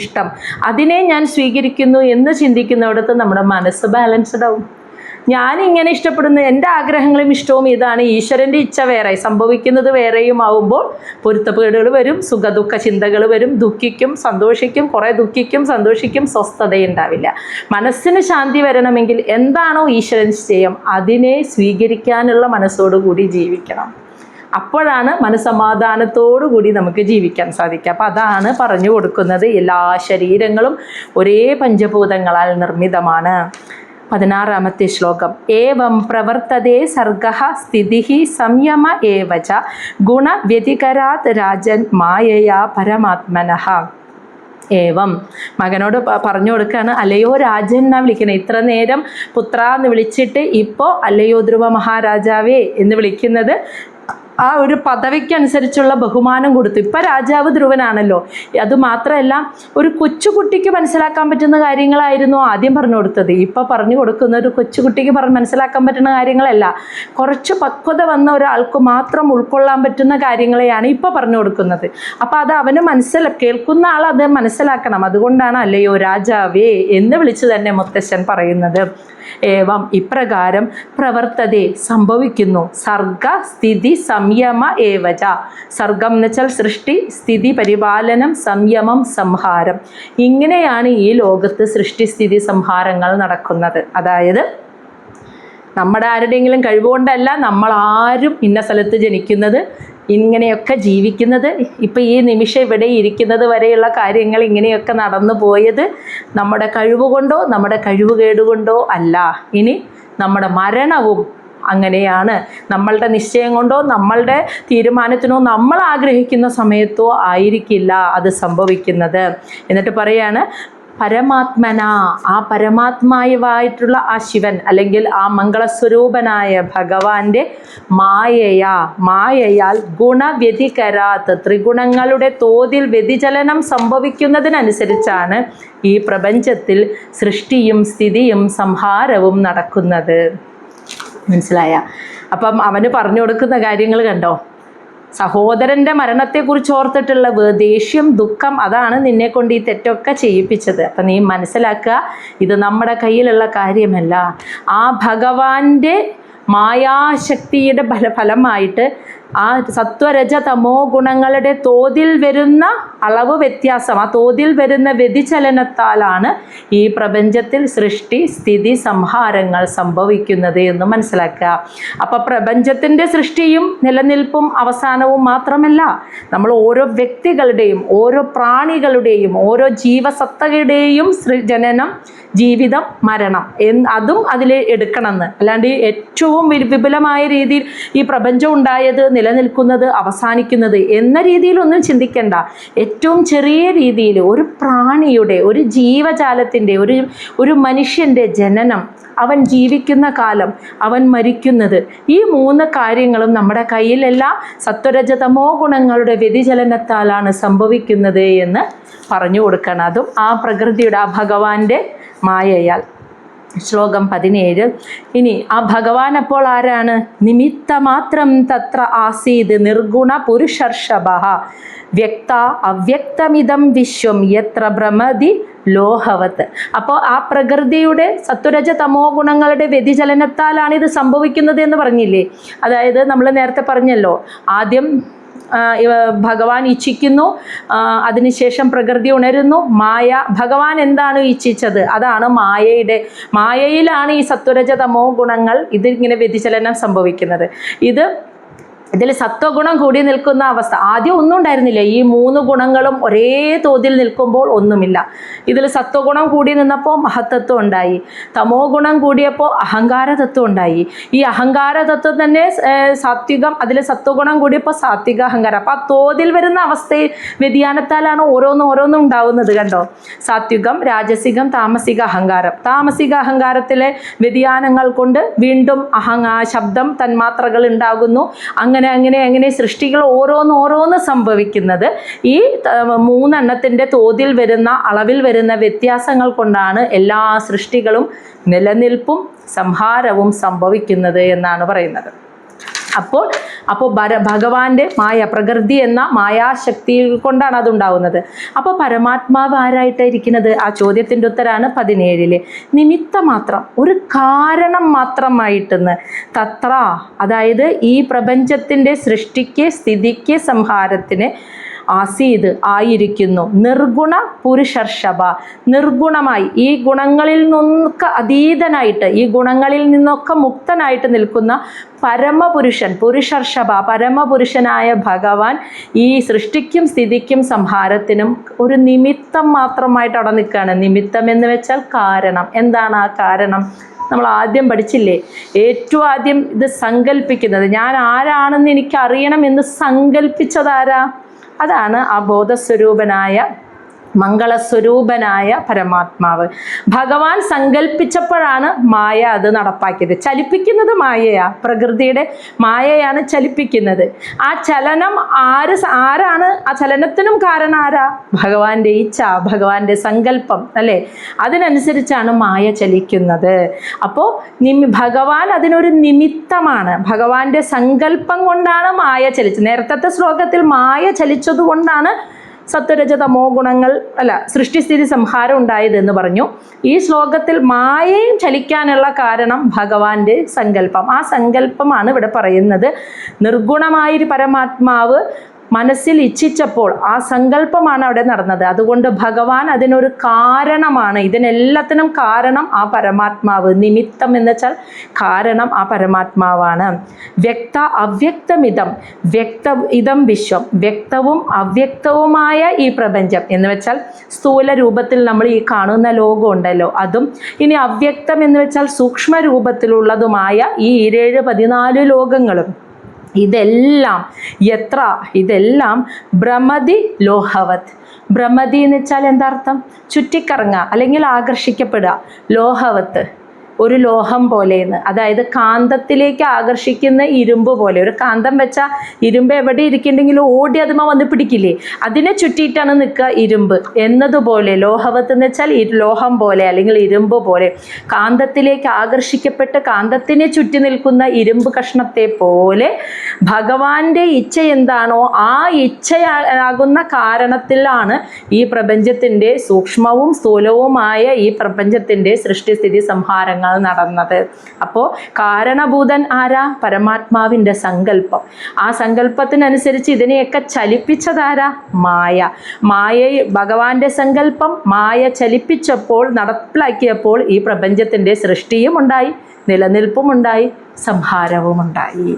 [SPEAKER 1] ഇഷ്ടം, അതിനെ ഞാൻ സ്വീകരിക്കുന്നു എന്ന് ചിന്തിക്കുന്നിടത്ത് നമ്മുടെ മനസ്സ് ബാലൻസ്ഡ് ആവും. ഞാനിങ്ങനെ ഇഷ്ടപ്പെടുന്ന എൻ്റെ ആഗ്രഹങ്ങളും ഇഷ്ടവും ഇതാണ്, ഈശ്വരൻ്റെ ഇച്ഛ വേറെ, സംഭവിക്കുന്നത് വേറെയും ആവുമ്പോൾ പൊരുത്തക്കേടുകൾ വരും, സുഖദുഃഖ ചിന്തകൾ വരും, ദുഃഖിക്കും സന്തോഷിക്കും, കുറേ ദുഃഖിക്കും സന്തോഷിക്കും, സ്വസ്ഥതയുണ്ടാവില്ല. മനസ്സിന് ശാന്തി വരണമെങ്കിൽ എന്താണോ ഈശ്വര നിശ്ചയം അതിനെ സ്വീകരിക്കാനുള്ള മനസ്സോടുകൂടി ജീവിക്കണം. അപ്പോഴാണ് മനസ്സമാധാനത്തോടുകൂടി നമുക്ക് ജീവിക്കാൻ സാധിക്കുക. അപ്പം അതാണ് പറഞ്ഞു കൊടുക്കുന്നത്. എല്ലാ ശരീരങ്ങളും ഒരേ പഞ്ചഭൂതങ്ങളാൽ നിർമ്മിതമാണ്. 16ാമത്തെ ശ്ലോകം. ഏവം പ്രവർത്തതേ സർഗഃ സ്ഥിതിഃ സംയമ ഏവച ഗുണവ്യതികരാത് രാജൻ മായയാ പരമാത്മനഃ. ഏവം മകനോട് പറഞ്ഞു കൊടുക്കുകയാണ്, അല്ലയോ രാജൻ എന്നാ വിളിക്കുന്നത്. ഇത്ര നേരം പുത്ര എന്ന് വിളിച്ചിട്ട് ഇപ്പോൾ അല്ലയോ ധ്രുവ മഹാരാജാവേ എന്ന് വിളിക്കുന്നത് ആ ഒരു പദവിക്കനുസരിച്ചുള്ള ബഹുമാനം കൊടുത്തു. ഇപ്പം രാജാവ് ധ്രുവനാണല്ലോ. അതുമാത്രമല്ല, ഒരു കൊച്ചുകുട്ടിക്ക് മനസ്സിലാക്കാൻ പറ്റുന്ന കാര്യങ്ങളായിരുന്നു ആദ്യം പറഞ്ഞു കൊടുത്തത്. ഇപ്പം പറഞ്ഞു കൊടുക്കുന്ന ഒരു കൊച്ചുകുട്ടിക്ക് മനസ്സിലാക്കാൻ പറ്റുന്ന കാര്യങ്ങളല്ല, കുറച്ച് പക്വത വന്ന ഒരാൾക്ക് മാത്രം ഉൾക്കൊള്ളാൻ പറ്റുന്ന കാര്യങ്ങളെയാണ് ഇപ്പം പറഞ്ഞു കൊടുക്കുന്നത്. അപ്പം അത് അവന് കേൾക്കുന്ന ആൾ അത് മനസ്സിലാക്കണം. അതുകൊണ്ടാണ് അല്ലയോ രാജാവേ എന്ന് വിളിച്ച് തന്നെ മുത്തശ്ശൻ പറയുന്നത്. ഏവം ഇപ്രകാരം പ്രവർത്തതേ സംഭവിക്കുന്നു, സർഗ സ്ഥിതി സംയമ ഏവച. സർഗം എന്ന് വെച്ചാൽ സൃഷ്ടി, സ്ഥിതി പരിപാലനം, സംയമം സംഹാരം. ഇങ്ങനെയാണ് ഈ ലോകത്ത് സൃഷ്ടി സ്ഥിതി സംഹാരങ്ങൾ നടക്കുന്നത്. അതായത് നമ്മുടെ ആരുടെയെങ്കിലും കഴിവുകൊണ്ടല്ല നമ്മൾ ആരും ഇന്ന സ്ഥലത്ത് ജനിക്കുന്നത്, ഇങ്ങനെയൊക്കെ ജീവിക്കുന്നത്, ഇപ്പം ഈ നിമിഷം ഇവിടെ ഇരിക്കുന്നത് വരെയുള്ള കാര്യങ്ങൾ ഇങ്ങനെയൊക്കെ നടന്നു പോയത് നമ്മുടെ കഴിവുകൊണ്ടോ നമ്മുടെ കഴിവുകേടുകൊണ്ടോ അല്ല. ഇനി നമ്മുടെ മരണവും അങ്ങനെയാണ്. നമ്മളുടെ നിശ്ചയം കൊണ്ടോ നമ്മളുടെ തീരുമാനത്തിനോ നമ്മൾ ആഗ്രഹിക്കുന്ന സമയത്തോ ആയിരിക്കില്ല അത് സംഭവിക്കുന്നത്. എന്നിട്ട് പറയാണ്, പരമാത്മന, ആ പരമാത്മാവായിട്ടുള്ള ആ ശിവൻ അല്ലെങ്കിൽ ആ മംഗളസ്വരൂപനായ ഭഗവാന്റെ മായയാൽ ഗുണവ്യതികരാത്, ത്രിഗുണങ്ങളുടെ തോതിൽ വ്യതിചലനം സംഭവിക്കുന്നതിനനുസരിച്ചാണ് ഈ പ്രപഞ്ചത്തിൽ സൃഷ്ടിയും സ്ഥിതിയും സംഹാരവും നടക്കുന്നത്. മനസ്സിലായ? അപ്പം അവന് പറഞ്ഞു കൊടുക്കുന്ന കാര്യങ്ങൾ കണ്ടോ? സഹോദരൻ്റെ മരണത്തെക്കുറിച്ച് ഓർത്തിട്ടുള്ള ദേഷ്യം, ദുഃഖം, അതാണ് നിന്നെ കൊണ്ട് ഈ തെറ്റൊക്കെ ചെയ്യിപ്പിച്ചത്. അപ്പം നീ മനസ്സിലാക്കുക, ഇത് നമ്മുടെ കയ്യിലുള്ള കാര്യമല്ല. ആ ഭഗവാന്റെ മായാശക്തിയുടെ ഫലമായിട്ട് ആ സത്വരജ തമോ ഗുണങ്ങളുടെ തോതിൽ വരുന്ന അളവ് വ്യത്യാസം, ആ തോതിൽ വരുന്ന വ്യതിചലനത്താലാണ് ഈ പ്രപഞ്ചത്തിൽ സൃഷ്ടി സ്ഥിതി സംഹാരങ്ങൾ സംഭവിക്കുന്നത് എന്ന് മനസ്സിലാക്കുക. അപ്പം പ്രപഞ്ചത്തിൻ്റെ സൃഷ്ടിയും നിലനിൽപ്പും അവസാനവും മാത്രമല്ല, നമ്മൾ ഓരോ വ്യക്തികളുടെയും ഓരോ പ്രാണികളുടെയും ഓരോ ജീവസത്തകളുടെയും ജനനം, ജീവിതം, മരണം അതും അതിൽ എടുക്കണമെന്ന്. അല്ലാണ്ട് ഏറ്റവും വിപുലമായ രീതിയിൽ ഈ പ്രപഞ്ചം ഉണ്ടായത്, നിലനിൽക്കുന്നത്, അവസാനിക്കുന്നത് എന്ന രീതിയിലൊന്നും ചിന്തിക്കേണ്ട. ഏറ്റവും ചെറിയ രീതിയിൽ ഒരു പ്രാണിയുടെ, ഒരു ജീവജാലത്തിൻ്റെ, ഒരു മനുഷ്യൻ്റെ ജനനം, അവൻ ജീവിക്കുന്ന കാലം, അവൻ മരിക്കുന്നത്, ഈ 3 കാര്യങ്ങളും നമ്മുടെ കയ്യിലല്ല, സത്വരജതമോ ഗുണങ്ങളുടെ വ്യതിചലനത്താലാണ് സംഭവിക്കുന്നത് എന്ന് പറഞ്ഞു കൊടുക്കണം. അതും ആ പ്രകൃതിയുടെ, ആ ഭഗവാന്റെ മായയാൽ. ശ്ലോകം 17. ഇനി ആ ഭഗവാൻ അപ്പോൾ ആരാണ്? നിമിത്തമാത്രം തത്ര ആസീത് നിർഗുണ പുരുഷർഷഭഃ വ്യക്ത അവ്യക്തമിതം വിശ്വം യത്ര ഭ്രമതി ലോഹവത്ത്. അപ്പോൾ ആ പ്രകൃതിയുടെ സത്വരജ തമോ ഗുണങ്ങളുടെ വ്യതിചലനത്താലാണ് ഇത് സംഭവിക്കുന്നത് എന്ന് പറഞ്ഞില്ലേ? അതായത് നമ്മൾ നേരത്തെ പറഞ്ഞല്ലോ, ആദ്യം ഭഗവാൻ ഇച്ഛിക്കുന്നു, അതിനുശേഷം പ്രകൃതി ഉണരുന്നു. ഭഗവാൻ എന്താണ് ഇച്ഛിച്ചത് അതാണ് മായയിലാണ് ഈ സത്വരജ തമോ ഗുണങ്ങൾ ഇതിങ്ങനെ വ്യതിചലനം സംഭവിക്കുന്നത്. ഇത് ഇതിൽ സത്വഗുണം കൂടി നിൽക്കുന്ന അവസ്ഥ. ആദ്യം ഒന്നും ഉണ്ടായിരുന്നില്ല. ഈ 3 ഗുണങ്ങളും ഒരേ തോതിൽ നിൽക്കുമ്പോൾ ഒന്നുമില്ല. ഇതിൽ സത്വഗുണം കൂടി നിന്നപ്പോൾ മഹത്തത്വം ഉണ്ടായി, തമോ ഗുണം കൂടിയപ്പോൾ അഹങ്കാരതത്വം ഉണ്ടായി. ഈ അഹങ്കാരതത്വം തന്നെ സാത്വികം, അതിൽ സത്വഗുണം കൂടിയപ്പോൾ സാത്വിക അഹങ്കാരം. അപ്പോൾ ആ തോതിൽ വരുന്ന അവസ്ഥയിൽ വ്യതിയാനത്താലാണ് ഓരോന്നും ഉണ്ടാവുന്നത്. കണ്ടോ, സാത്വികം, രാജസികം, താമസിക അഹങ്കാരം. താമസിക അഹങ്കാരത്തിലെ വ്യതിയാനങ്ങൾ കൊണ്ട് വീണ്ടും ശബ്ദം തന്മാത്രകൾ ഉണ്ടാകുന്നു. അങ്ങനെ സൃഷ്ടികൾ ഓരോന്ന് സംഭവിക്കുന്നത് ഈ 3 എണ്ണത്തിൻ്റെ തോതിൽ വരുന്ന, അളവിൽ വരുന്ന വ്യത്യാസങ്ങൾ കൊണ്ടാണ് എല്ലാ സൃഷ്ടികളും നിലനിൽപ്പും സംഹാരവും സംഭവിക്കുന്നത് എന്നാണ് പറയുന്നത്. അപ്പോൾ ഭഗവാന്റെ പ്രകൃതി എന്ന മായാശക്തി കൊണ്ടാണ് അതുണ്ടാവുന്നത്. അപ്പോൾ പരമാത്മാവ് ആരായിട്ടായിരിക്കുന്നത്? ആ ചോദ്യത്തിൻ്റെ ഉത്തരാണ് 17. നിമിത്തമാത്രം, ഒരു കാരണം മാത്രമായിട്ടെന്ന്. തത്ര, അതായത് ഈ പ്രപഞ്ചത്തിൻ്റെ സൃഷ്ടിക്ക്, സ്ഥിതിക്ക്, സംഹാരത്തിന് ആസീത് ആയിരിക്കുന്നു. നിർഗുണ പുരുഷർഷഭ, നിർഗുണമായി ഈ ഗുണങ്ങളിൽ നിന്നൊക്കെ അതീതനായിട്ട്, ഈ ഗുണങ്ങളിൽ നിന്നൊക്കെ മുക്തനായിട്ട് നിൽക്കുന്ന പരമപുരുഷൻ, പുരുഷർഷഭ, പരമപുരുഷനായ ഭഗവാൻ ഈ സൃഷ്ടിക്കും സ്ഥിതിക്കും സംഹാരത്തിനും ഒരു നിമിത്തം മാത്രമായിട്ട് അവിടെ നിൽക്കുകയാണ്. നിമിത്തം എന്ന് വെച്ചാൽ കാരണം. എന്താണ് ആ കാരണം? നമ്മൾ ആദ്യം പഠിച്ചില്ലേ, ഏറ്റവും ആദ്യം ഇത് സങ്കല്പിക്കുന്നത്, ഞാൻ ആരാണെന്ന് എനിക്കറിയണം എന്ന് സങ്കല്പിച്ചതാരാ? അതാണ് ആ ബോധസ്വരൂപനായ, മംഗളസ്വരൂപനായ പരമാത്മാവ്. ഭഗവാൻ സങ്കല്പിച്ചപ്പോഴാണ് മായ അത് നടപ്പാക്കിയത്. ചലിപ്പിക്കുന്നത് മായയാ, പ്രകൃതിയുടെ മായയാണ് ചലിപ്പിക്കുന്നത്. ആ ചലനം ആരാണ്? ആ ചലനത്തിനും കാരണം ആരാ? ഭഗവാന്റെ ഇച്ഛ, ഭഗവാന്റെ സങ്കല്പം അല്ലേ? അതിനനുസരിച്ചാണ് മായ ചലിക്കുന്നത്. അപ്പോൾ ഭഗവാൻ അതിനൊരു നിമിത്തമാണ്. ഭഗവാന്റെ സങ്കല്പം കൊണ്ടാണ് മായ ചലിച്ചത്. നേരത്തെ ശ്ലോകത്തിൽ മായ ചലിച്ചത് കൊണ്ടാണ് സത്വരജ തമോ ഗുണങ്ങൾ സൃഷ്ടിസ്ഥിതി സംഹാരം ഉണ്ടായതെന്ന് പറഞ്ഞു. ഈ ശ്ലോകത്തിൽ മായയും ചലിക്കാനുള്ള കാരണം ഭഗവാന്റെ സങ്കല്പം. ആ സങ്കല്പമാണ് ഇവിടെ പറയുന്നത്. നിർഗുണമായൊരു പരമാത്മാവ് മനസ്സിൽ ഇച്ഛിച്ചപ്പോൾ ആ സങ്കല്പമാണ് അവിടെ നടന്നത്. അതുകൊണ്ട് ഭഗവാൻ അതിനൊരു കാരണമാണ്. ഇതിനെല്ലാത്തിനും കാരണം ആ പരമാത്മാവ്. നിമിത്തം എന്ന് വെച്ചാൽ കാരണം ആ പരമാത്മാവാണ്. വ്യക്ത അവ്യക്തമിതം, ഇതം വിശ്വം, വ്യക്തവും അവ്യക്തവുമായ ഈ പ്രപഞ്ചം എന്ന് വെച്ചാൽ സ്ഥൂല രൂപത്തിൽ നമ്മൾ ഈ കാണുന്ന ലോകം ഉണ്ടല്ലോ അതും, ഇനി അവ്യക്തം എന്ന് വെച്ചാൽ സൂക്ഷ്മ രൂപത്തിലുള്ളതുമായ ഈ 14 ലോകങ്ങളും, ഇതെല്ലാം ഭ്രമതി ലോഹവത്. ഭ്രമതി എന്ന് വെച്ചാൽ എന്താർത്ഥം? ചുറ്റിക്കറങ്ങുക അല്ലെങ്കിൽ ആകർഷിക്കപ്പെടുക. ലോഹവത്ത്, ഒരു ലോഹം പോലെയെന്ന്, അതായത് കാന്തത്തിലേക്ക് ആകർഷിക്കുന്ന ഇരുമ്പ് പോലെ. ഒരു കാന്തം വെച്ചാൽ ഇരുമ്പ് എവിടെ ഇരിക്കുന്നുണ്ടെങ്കിലും ഓടി അതുമ വന്ന് പിടിക്കില്ലേ? അതിനെ ചുറ്റിയിട്ടാണ് നിൽക്കുക ഇരുമ്പ് എന്നതുപോലെ. ലോഹവത്ത് എന്ന് വെച്ചാൽ ലോഹം പോലെ അല്ലെങ്കിൽ ഇരുമ്പ് പോലെ. കാന്തത്തിലേക്ക് ആകർഷിക്കപ്പെട്ട് കാന്തത്തിനെ ചുറ്റി നിൽക്കുന്ന ഇരുമ്പ് കഷ്ണത്തെ പോലെ ഭഗവാന്റെ ഇച്ഛ എന്താണോ ആ ഇച്ഛയാകുന്ന കാരണത്തിലാണ് ഈ പ്രപഞ്ചത്തിൻ്റെ സൂക്ഷ്മവും സ്ഥൂലവുമായ ഈ പ്രപഞ്ചത്തിൻ്റെ സൃഷ്ടിസ്ഥിതി സംഹാരങ്ങൾ നടന്നത്. അപ്പോൾ കാരണഭൂതൻ ആരാ? പരമാത്മാവിൻ്റെ സങ്കല്പം. ആ സങ്കല്പത്തിനനുസരിച്ച് ഇതിനെയൊക്കെ ചലിപ്പിച്ചതാരാ? മായ. ഭഗവാന്റെ സങ്കല്പം മായ ചലിപ്പിച്ചപ്പോൾ, നടപ്പിലാക്കിയപ്പോൾ ഈ പ്രപഞ്ചത്തിൻ്റെ സൃഷ്ടിയും ഉണ്ടായി, നിലനിൽപ്പും ഉണ്ടായി, സംഹാരവും ഉണ്ടായി.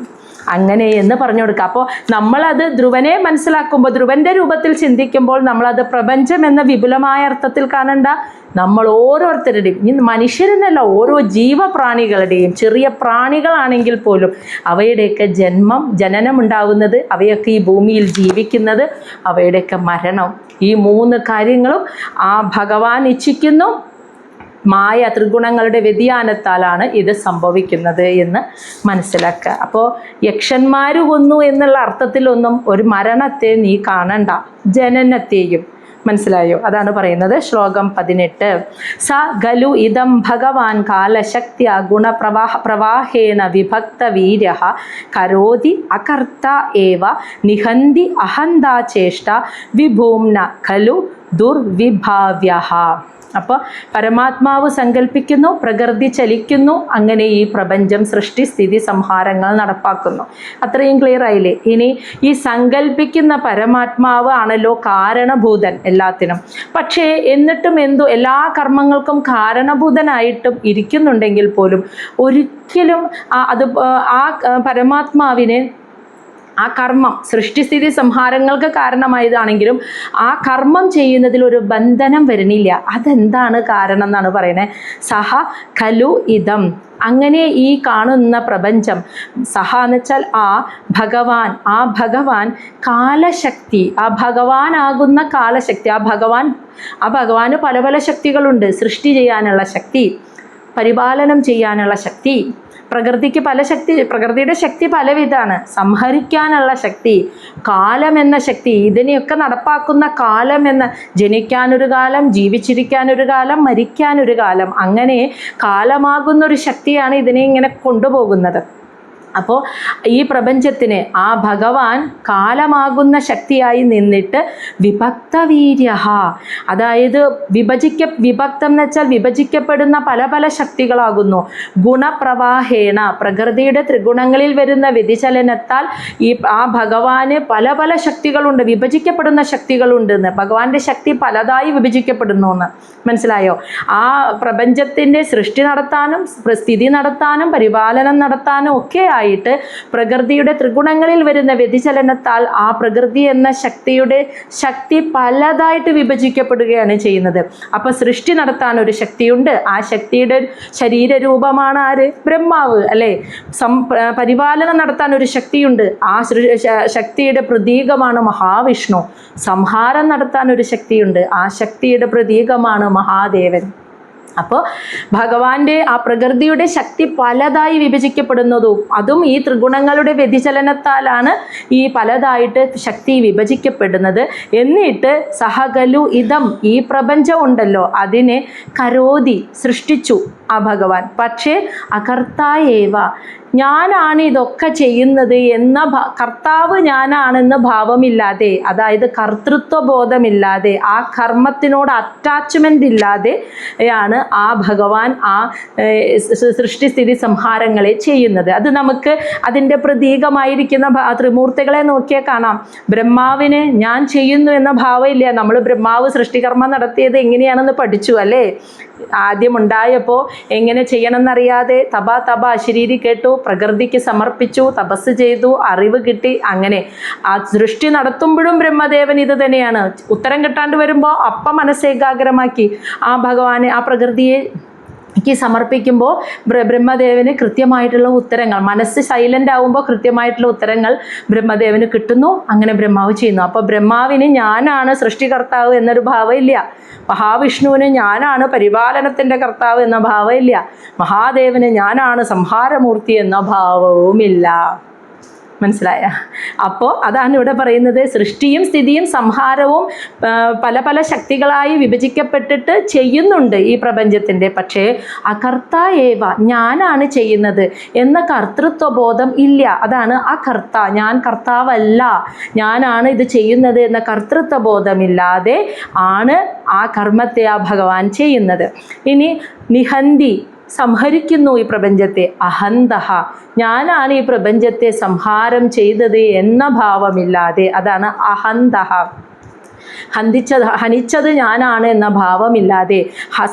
[SPEAKER 1] അങ്ങനെ എന്ന് പറഞ്ഞു കൊടുക്കുക. അപ്പോൾ നമ്മളത് ധ്രുവനെ മനസ്സിലാക്കുമ്പോൾ, ധ്രുവൻ്റെ രൂപത്തിൽ ചിന്തിക്കുമ്പോൾ നമ്മളത് പ്രപഞ്ചം എന്ന വിപുലമായ അർത്ഥത്തിൽ കാണണ്ട. നമ്മൾ ഓരോരുത്തരുടെയും, ഇനി മനുഷ്യരെന്നല്ല, ഓരോ ജീവപ്രാണികളുടെയും, ചെറിയ പ്രാണികളാണെങ്കിൽ പോലും അവയുടെയൊക്കെ ജനനം ഉണ്ടാവുന്നത്, അവയൊക്കെ ഈ ഭൂമിയിൽ ജീവിക്കുന്നത്, അവയുടെയൊക്കെ മരണം, ഈ 3 കാര്യങ്ങളും ആ ഭഗവാൻ ഇച്ഛിക്കുന്നു. മായ ത്രിഗുണങ്ങളുടെ വ്യതിയാനത്താലാണ് ഇത് സംഭവിക്കുന്നത് എന്ന് മനസ്സിലാക്കുക. അപ്പോൾ യക്ഷന്മാർ കൊന്നു എന്നുള്ള അർത്ഥത്തിലൊന്നും ഒരു മരണത്തെ നീ കാണണ്ട, ജനനത്തെയും. മനസ്സിലായോ? അതാണ് പറയുന്നത്. ശ്ലോകം 18. സ ഖലു ഇദം ഭഗവാൻ കാലശക്തിയ ഗുണപ്രവാഹേണ വിഭക്ത വീര്യ കരോതി അകർത്ത ഏവ നിഹന്തി അഹന്താ ചേഷ്ട വിഭൂംന ഖലു ദുർവിഭാവ്യഃ. അപ്പോൾ പരമാത്മാവ് സങ്കല്പിക്കുന്നു, പ്രകൃതി ചലിക്കുന്നു, അങ്ങനെ ഈ പ്രപഞ്ചം സൃഷ്ടി സ്ഥിതി സംഹാരങ്ങൾ നടപ്പാക്കുന്നു. അത്രയും ക്ലിയർ ആയില്ലേ? ഇനി ഈ സങ്കല്പിക്കുന്ന പരമാത്മാവ് ആണല്ലോ കാരണഭൂതൻ എല്ലാത്തിനും. പക്ഷേ എന്നിട്ടും എല്ലാ കർമ്മങ്ങൾക്കും കാരണഭൂതനായിട്ടും ഇരിക്കുന്നുണ്ടെങ്കിൽ പോലും ഒരിക്കലും ആ പരമാത്മാവിന് ആ കർമ്മം സൃഷ്ടിസ്ഥിതി സംഹാരങ്ങൾക്ക് കാരണമായതാണെങ്കിലും ആ കർമ്മം ചെയ്യുന്നതിൽ ഒരു ബന്ധനം വരുന്നില്ല. അതെന്താണ് കാരണം എന്നാണ് പറയുന്നത്. സഹ ഖലു ഇദം, അങ്ങനെ ഈ കാണുന്ന പ്രപഞ്ചം, സഹ എന്ന് വെച്ചാൽ ആ ഭഗവാൻ കാലശക്തി, ആ ഭഗവാനാകുന്ന കാലശക്തി, ആ ഭഗവാന് പല പല ശക്തികളുണ്ട്. സൃഷ്ടി ചെയ്യാനുള്ള ശക്തി, പരിപാലനം ചെയ്യാനുള്ള ശക്തി, പ്രകൃതിക്ക് പ്രകൃതിയുടെ ശക്തി പലവിധമാണ്. സംഹരിക്കാനുള്ള ശക്തി, കാലം എന്ന ശക്തി, ഇതിനെയൊക്കെ നടപ്പാക്കുന്ന കാലം എന്ന, ജനിക്കാനൊരു കാലം, ജീവിച്ചിരിക്കാനൊരു കാലം, മരിക്കാനൊരു കാലം, അങ്ങനെ കാലമാകുന്നൊരു ശക്തിയാണ് ഇതിനെ ഇങ്ങനെ കൊണ്ടുപോകുന്നത്. അപ്പോൾ ഈ പ്രപഞ്ചത്തിന് ആ ഭഗവാൻ കാലമാകുന്ന ശക്തിയായി നിന്നിട്ട് വിഭക്തവീര്യ, അതായത് വിഭക്തം എന്ന് വെച്ചാൽ വിഭജിക്കപ്പെടുന്ന പല പല ശക്തികളാകുന്നു. ഗുണപ്രവാഹേണ, പ്രകൃതിയുടെ ത്രിഗുണങ്ങളിൽ വരുന്ന വ്യതിചലനത്താൽ ആ ഭഗവാന് പല പല ശക്തികളുണ്ട്, വിഭജിക്കപ്പെടുന്ന ശക്തികളുണ്ട് എന്ന്. ഭഗവാന്റെ ശക്തി പലതായി വിഭജിക്കപ്പെടുന്നു എന്ന് മനസ്സിലായോ. ആ പ്രപഞ്ചത്തിൻ്റെ സൃഷ്ടി നടത്താനും സ്ഥിതി നടത്താനും പരിപാലനം നടത്താനും ഒക്കെ ആയിട്ട് പ്രകൃതിയുടെ ത്രിഗുണങ്ങളിൽ വരുന്ന വ്യതിചലനത്താൽ ആ പ്രകൃതി എന്ന ശക്തി പലതായിട്ട് വിഭജിക്കപ്പെടുകയാണ് ചെയ്യുന്നത്. അപ്പോൾ സൃഷ്ടി നടത്താൻ ഒരു ശക്തിയുണ്ട്. ആ ശക്തിയുടെ ശരീരരൂപമാണ് ആര്? ബ്രഹ്മാവ് അല്ലേ. പരിപാലനം നടത്താൻ ഒരു ശക്തിയുണ്ട്. ആ ശക്തിയുടെ പ്രതീകമാണ് മഹാവിഷ്ണു. സംഹാരം നടത്താൻ ഒരു ശക്തിയുണ്ട്. ആ ശക്തിയുടെ പ്രതീകമാണ് മഹാദേവൻ. അപ്പോൾ ഭഗവാന്റെ ആ പ്രകൃതിയുടെ ശക്തി പലതായി വിഭജിക്കപ്പെടുന്നതും അതും ഈ ത്രിഗുണങ്ങളുടെ വ്യതിചലനത്താലാണ് ഈ പലതായിട്ട് ശക്തി വിഭജിക്കപ്പെടുന്നത്. എന്നിട്ട് സഹകലു ഇതം, ഈ പ്രപഞ്ചം ഉണ്ടല്ലോ അതിനെ കരോതി സൃഷ്ടിച്ചു ആ ഭഗവാൻ. പക്ഷേ അകർത്തായേവ, ഞാനാണ് ഇതൊക്കെ ചെയ്യുന്നത് എന്ന കർത്താവ് ഞാനാണെന്ന് ഭാവമില്ലാതെ, അതായത് കർത്തൃത്വ ബോധമില്ലാതെ, ആ കർമ്മത്തിനോട് അറ്റാച്ച്മെൻ്റ് ഇല്ലാതെയാണ് ആ ഭഗവാൻ ആ സൃഷ്ടിസ്ഥിതി സംഹാരങ്ങളെ ചെയ്യുന്നത്. അത് നമുക്ക് അതിൻ്റെ പ്രതീകമായിരിക്കുന്ന ത്രിമൂർത്തികളെ നോക്കിയാൽ കാണാം. ബ്രഹ്മാവിന് ഞാൻ ചെയ്യുന്നു എന്ന ഭാവമില്ല. നമ്മൾ ബ്രഹ്മാവ് സൃഷ്ടികർമ്മം നടത്തിയത് എങ്ങനെയാണെന്ന് പഠിച്ചു അല്ലേ. ആദ്യം ഉണ്ടായപ്പോൾ എങ്ങനെ ചെയ്യണമെന്നറിയാതെ തപ അശരീരി കേട്ടു, പ്രകൃതിക്ക് സമർപ്പിച്ചു, തപസ് ചെയ്തു, അറിവ് കിട്ടി. അങ്ങനെ ആ സൃഷ്ടി നടത്തുമ്പോഴും ബ്രഹ്മദേവൻ ഇത് തന്നെയാണ്. ഉത്തരം കിട്ടാണ്ട് വരുമ്പോൾ അപ്പം മനസ്സേകാഗ്രമാക്കി ആ ഭഗവാനെ ആ പ്രകൃതിയെ സമർപ്പിക്കുമ്പോൾ ബ്രഹ്മദേവന് കൃത്യമായിട്ടുള്ള ഉത്തരങ്ങൾ, മനസ്സ് സൈലൻ്റ് ആകുമ്പോൾ കൃത്യമായിട്ടുള്ള ഉത്തരങ്ങൾ ബ്രഹ്മദേവന് കിട്ടുന്നു. അങ്ങനെ ബ്രഹ്മാവ് ചെയ്യുന്നു. അപ്പോൾ ബ്രഹ്മാവിന് ഞാനാണ് സൃഷ്ടികർത്താവ് എന്നൊരു ഭാവമില്ല. മഹാവിഷ്ണുവിന് ഞാനാണ് പരിപാലനത്തിൻ്റെ കർത്താവ് എന്ന ഭാവമില്ല. മഹാദേവന് ഞാനാണ് സംഹാരമൂർത്തി എന്ന ഭാവവുമില്ല. മനസ്സിലായ? അപ്പോൾ അതാണ് ഇവിടെ പറയുന്നത്. സൃഷ്ടിയും സ്ഥിതിയും സംഹാരവും പല പല ശക്തികളായി വിഭജിക്കപ്പെട്ടിട്ട് ചെയ്യുന്നുണ്ട് ഈ പ്രപഞ്ചത്തിൻ്റെ. പക്ഷേ അകർത്തായേവ, ഞാനാണ് ചെയ്യുന്നത് എന്ന കർത്തൃത്വബോധം ഇല്ല. അതാണ് അകർത്ത, ഞാൻ കർത്താവല്ല, ഞാനാണ് ഇത് ചെയ്യുന്നത് എന്ന കർത്തൃത്വബോധമില്ലാതെ ആണ് ആ കർമ്മത്തെ ആ ഭഗവാൻ ചെയ്യുന്നത്. ഇനി നിഹന്തി, സംഹരിക്കുന്നു ഈ പ്രപഞ്ചത്തെ. അഹന്തഹ, ഞാനാണ് ഈ പ്രപഞ്ചത്തെ സംഹാരം ചെയ്തത് എന്ന ഭാവമില്ലാതെ, അതാണ് അഹന്തഹ. ഹനിച്ചത് ഞാനാണ് എന്ന ഭാവമില്ലാതെ,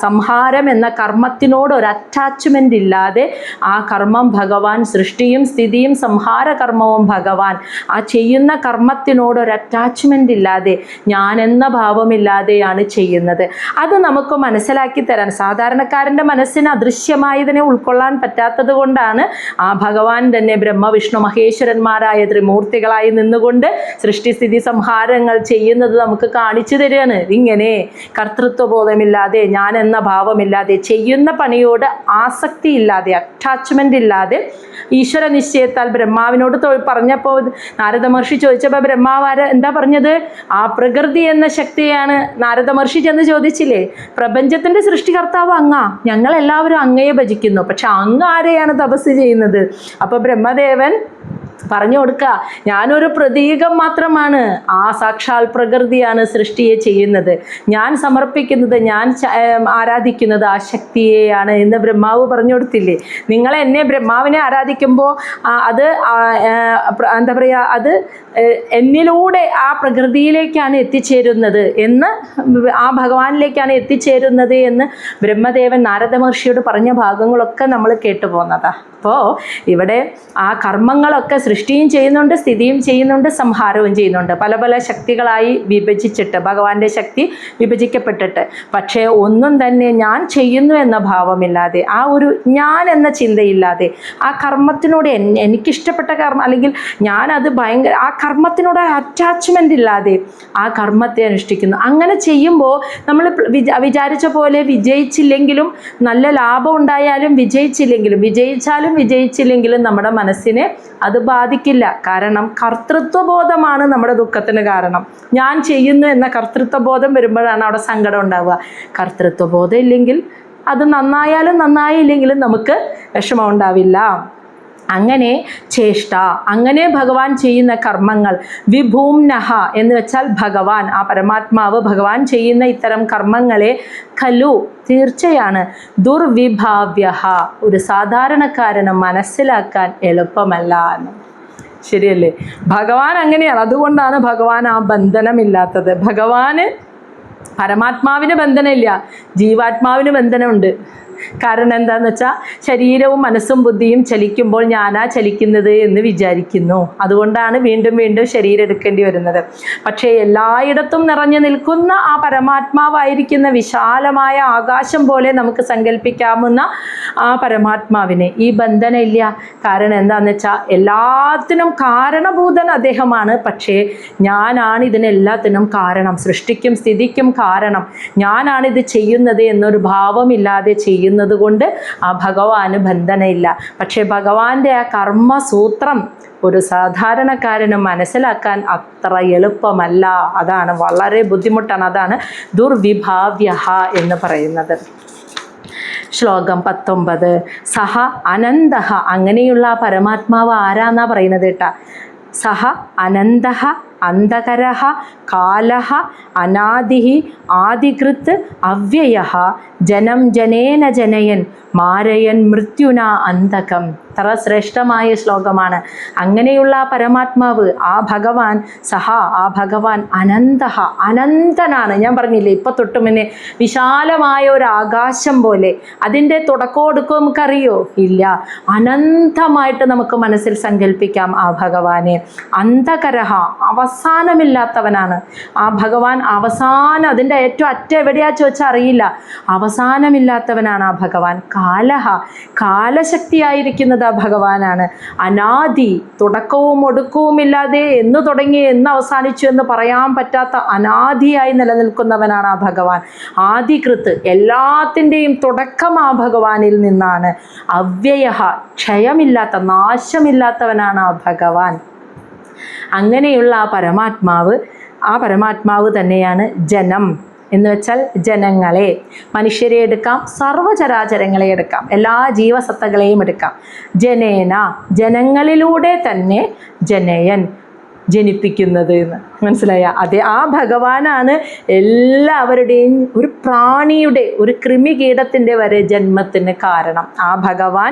[SPEAKER 1] സംഹാരം എന്ന കർമ്മത്തിനോട് ഒരു അറ്റാച്ച്മെൻ്റ് ഇല്ലാതെ ആ കർമ്മം ഭഗവാൻ, സൃഷ്ടിയും സ്ഥിതിയും സംഹാര കർമ്മവും ഭഗവാൻ, ആ ചെയ്യുന്ന കർമ്മത്തിനോട് ഒരു അറ്റാച്ച്മെൻ്റ് ഇല്ലാതെ ഞാൻ എന്ന ഭാവമില്ലാതെയാണ് ചെയ്യുന്നത്. അത് നമുക്ക് മനസ്സിലാക്കി തരാൻ സാധാരണക്കാരൻ്റെ മനസ്സിന് അദൃശ്യമായതിനെ ഉൾക്കൊള്ളാൻ പറ്റാത്തത് കൊണ്ടാണ് ആ ഭഗവാൻ തന്നെ ബ്രഹ്മവിഷ്ണു മഹേശ്വരന്മാരായ ത്രിമൂർത്തികളായി നിന്നുകൊണ്ട് സൃഷ്ടിസ്ഥിതി സംഹാരങ്ങൾ ചെയ്യുന്നത് നമുക്ക് കാണിച്ചു തരികയാണ്. ഇങ്ങനെ കർത്തൃത്വബോധമില്ലാതെ, ഞാൻ എന്ന ഭാവമില്ലാതെ, ചെയ്യുന്ന പണിയോട് ആസക്തി ഇല്ലാതെ, അറ്റാച്ച്മെൻ്റ് ഇല്ലാതെ, ഈശ്വര നിശ്ചയത്താൽ ബ്രഹ്മാവിനോട് പറഞ്ഞപ്പോൾ നാരദ മഹർഷി ചോദിച്ചപ്പോൾ ബ്രഹ്മാവ് എന്താ പറഞ്ഞത്? ആ പ്രകൃതി എന്ന ശക്തിയാണ്. നാരദ മഹർഷി ചെന്ന് ചോദിച്ചില്ലേ, പ്രപഞ്ചത്തിൻ്റെ സൃഷ്ടികർത്താവ് അങ്ങാ, ഞങ്ങളെല്ലാവരും അങ്ങയെ ഭജിക്കുന്നു, പക്ഷെ അങ്ങ് ആരെയാണ് തപസ് ചെയ്യുന്നത്? അപ്പോൾ ബ്രഹ്മദേവൻ പറഞ്ഞു കൊടുക്കുക, ഞാനൊരു പ്രതീകം മാത്രമാണ്, ആ സാക്ഷാൽ പ്രകൃതിയാണ് സൃഷ്ടിയെ ചെയ്യുന്നത്, ഞാൻ സമർപ്പിക്കുന്നത്, ഞാൻ ആരാധിക്കുന്നത് ആ ശക്തിയെയാണ് എന്ന് ബ്രഹ്മാവ് പറഞ്ഞു കൊടുത്തില്ലേ. നിങ്ങൾ എന്നെ ബ്രഹ്മാവിനെ ആരാധിക്കുമ്പോൾ അത് എന്താ പറയുക, അത് എന്നിലൂടെ ആ പ്രകൃതിയിലേക്കാണ് എത്തിച്ചേരുന്നത് എന്ന്, ആ ഭഗവാനിലേക്കാണ് എത്തിച്ചേരുന്നത് എന്ന് ബ്രഹ്മദേവൻ നാരദ മഹർഷിയോട് പറഞ്ഞ ഭാഗങ്ങളൊക്കെ നമ്മൾ കേട്ടു പോകുന്നതാണ്. അപ്പോൾ ഇവിടെ ആ കർമ്മങ്ങളൊക്കെ സൃഷ്ടിയും ചെയ്യുന്നുണ്ട്, സ്ഥിതിയും ചെയ്യുന്നുണ്ട്, സംഹാരവും ചെയ്യുന്നുണ്ട്. പല പല ശക്തികളായി വിഭജിച്ചിട്ട്, ഭഗവാന്റെ ശക്തി വിഭജിക്കപ്പെട്ടിട്ട്, പക്ഷേ ഒന്നും തന്നെ ഞാൻ ചെയ്യുന്നു എന്ന ഭാവമില്ലാതെ, ആ ഒരു ഞാൻ എന്ന ചിന്തയില്ലാതെ, ആ കർമ്മത്തിനോട് എനിക്കിഷ്ടപ്പെട്ട കർമ്മം അല്ലെങ്കിൽ ഞാനത് ഭയങ്കര ആ കർമ്മത്തിനോട് അറ്റാച്ച്മെൻ്റ് ഇല്ലാതെ ആ കർമ്മത്തെ അനുഷ്ഠിക്കുന്നു. അങ്ങനെ ചെയ്യുമ്പോൾ നമ്മൾ വിചാരിച്ച പോലെ വിജയിച്ചില്ലെങ്കിലും, നല്ല ലാഭം ഉണ്ടായാലും വിജയിച്ചില്ലെങ്കിലും നമ്മുടെ മനസ്സിനെ അത് ബാധിക്കില്ല. കാരണം കർത്തൃത്വബോധമാണ് നമ്മുടെ ദുഃഖത്തിന് കാരണം. ഞാൻ ചെയ്യുന്നു എന്ന കർത്തൃത്വബോധം വരുമ്പോഴാണ് അവിടെ സങ്കടം ഉണ്ടാവുക. കർത്തൃത്വബോധം ഇല്ലെങ്കിൽ, അത് നന്നായാലും നന്നായില്ലെങ്കിലും നമുക്ക് വിഷമം ഉണ്ടാവില്ല. അങ്ങനെ ചേഷ്ട, അങ്ങനെ ഭഗവാൻ ചെയ്യുന്ന കർമ്മങ്ങൾ, വിഭൂംനഹ എന്ന് വെച്ചാൽ ഭഗവാൻ, ആ പരമാത്മാവ് ഭഗവാൻ ചെയ്യുന്ന ഇത്തരം കർമ്മങ്ങളെ ഖലു തീർച്ചയാണ് ദുർവിഭാവ്യ, ഒരു സാധാരണക്കാരന് മനസ്സിലാക്കാൻ എളുപ്പമല്ല എന്ന്. ശരിയല്ലേ? ഭഗവാൻ അങ്ങനെയാണ്. അതുകൊണ്ടാണ് ഭഗവാൻ ആ ബന്ധനമില്ലാത്തത്. പരമാത്മാവിന് ബന്ധനമില്ല, ജീവാത്മാവിന് ബന്ധനമുണ്ട്. കാരണം എന്താണെന്ന് വെച്ചാൽ ശരീരവും മനസ്സും ബുദ്ധിയും ചലിക്കുമ്പോൾ ഞാനാ ചലിക്കുന്നത് എന്ന് വിചാരിക്കുന്നു. അതുകൊണ്ടാണ് വീണ്ടും വീണ്ടും ശരീരം എടുക്കേണ്ടി വരുന്നത്. പക്ഷേ എല്ലായിടത്തും നിറഞ്ഞു നിൽക്കുന്ന ആ പരമാത്മാവായിരിക്കുന്ന വിശാലമായ ആകാശം പോലെ നമുക്ക് സങ്കല്പിക്കാവുന്ന ആ പരമാത്മാവിന് ഈ ബന്ധനമില്ല. കാരണം എന്താണെന്ന് വെച്ചാൽ എല്ലാത്തിനും കാരണഭൂതൻ അദ്ദേഹമാണ്. പക്ഷേ ഞാനാണ് ഇതിനെല്ലാത്തിനും കാരണം, സൃഷ്ടിക്കും സ്ഥിതിക്കും കാരണം, ഞാനാണിത് ചെയ്യുന്നത് എന്നൊരു ഭാവമില്ലാതെ ചെയ്യുന്നത് കൊണ്ട് ആ ഭഗവാന് ബന്ധനമില്ല. പക്ഷേ ഭഗവാന്റെ ആ കർമ്മസൂത്രം ഒരു സാധാരണക്കാരന് മനസ്സിലാക്കാൻ അത്ര എളുപ്പമല്ല. അതാണ് വളരെ ബുദ്ധിമുട്ടാണ്. അതാണ് ദുർവിഭാവ്യ എന്ന് പറയുന്നത്. ശ്ലോകം 19. സഹ അനന്തഃ, അങ്ങനെയുള്ള പരമാത്മാവ് ആരാന്നാ പറയുന്നത് കേട്ടാ. സഹ അനന്തഃ അന്ധകരഃ കാലഃ അനാദിഃ ആദികൃത് അവ്യയഃ ജനം ജനേന ജനയൻ മാരയൻ മൃത്യുന അന്തകം. ഇത്ര ശ്രേഷ്ഠമായ ശ്ലോകമാണ്. അങ്ങനെയുള്ള പരമാത്മാവ്, ആ ഭഗവാൻ, ആ ഭഗവാൻ അനന്തഃ, അനന്തനാണ്. ഞാൻ പറഞ്ഞില്ലേ ഇപ്പം തൊട്ട് മുന്നേ, വിശാലമായ ഒരു ആകാശം പോലെ. അതിൻ്റെ തുടക്കവും ഒടുക്കവും നമുക്കറിയോ? ഇല്ല. അനന്തമായിട്ട് നമുക്ക് മനസ്സിൽ സങ്കല്പിക്കാം ആ ഭഗവാനെ. അന്ധകരഃ, അവസാനമില്ലാത്തവനാണ് ആ ഭഗവാൻ. അവസാനം, അതിൻ്റെ ഏറ്റവും അറ്റം എവിടെയാ ചോദിച്ചാൽ അറിയില്ല. അവസാനമില്ലാത്തവനാണ് ആ ഭഗവാൻ. കാലഃ, കാലശക്തിയായിരിക്കുന്നത് ആ ഭഗവാനാണ്. അനാദി, തുടക്കവും ഒടുക്കവും ഇല്ലാതെ എന്ന് തുടങ്ങി എന്ന് അവസാനിച്ചു എന്ന് പറയാൻ പറ്റാത്ത അനാദിയായി നിലനിൽക്കുന്നവനാണ് ആ ഭഗവാൻ. ആദികൃത്ത്, എല്ലാത്തിൻ്റെയും തുടക്കം ആ ഭഗവാനിൽ നിന്നാണ്. അവ്യയഃ, ക്ഷയമില്ലാത്ത, നാശമില്ലാത്തവനാണ് ആ ഭഗവാൻ. അങ്ങനെയുള്ള ആ പരമാത്മാവ് തന്നെയാണ് ജനം എന്ന് വെച്ചാൽ ജനങ്ങളെ, മനുഷ്യരെ എടുക്കാം, സർവചരാചരങ്ങളെ എടുക്കാം, എല്ലാ ജീവസത്തകളെയും എടുക്കാം. ജനേന, ജനങ്ങളിലൂടെ തന്നെ ജനയൻ, ജനിപ്പിക്കുന്നത് എന്ന് മനസ്സിലായ? അതെ, ആ ഭഗവാനാണ് എല്ലാവരുടെയും, ഒരു പ്രാണിയുടെ, ഒരു കൃമികീടത്തിൻ്റെ വരെ ജന്മത്തിന് കാരണം. ആ ഭഗവാൻ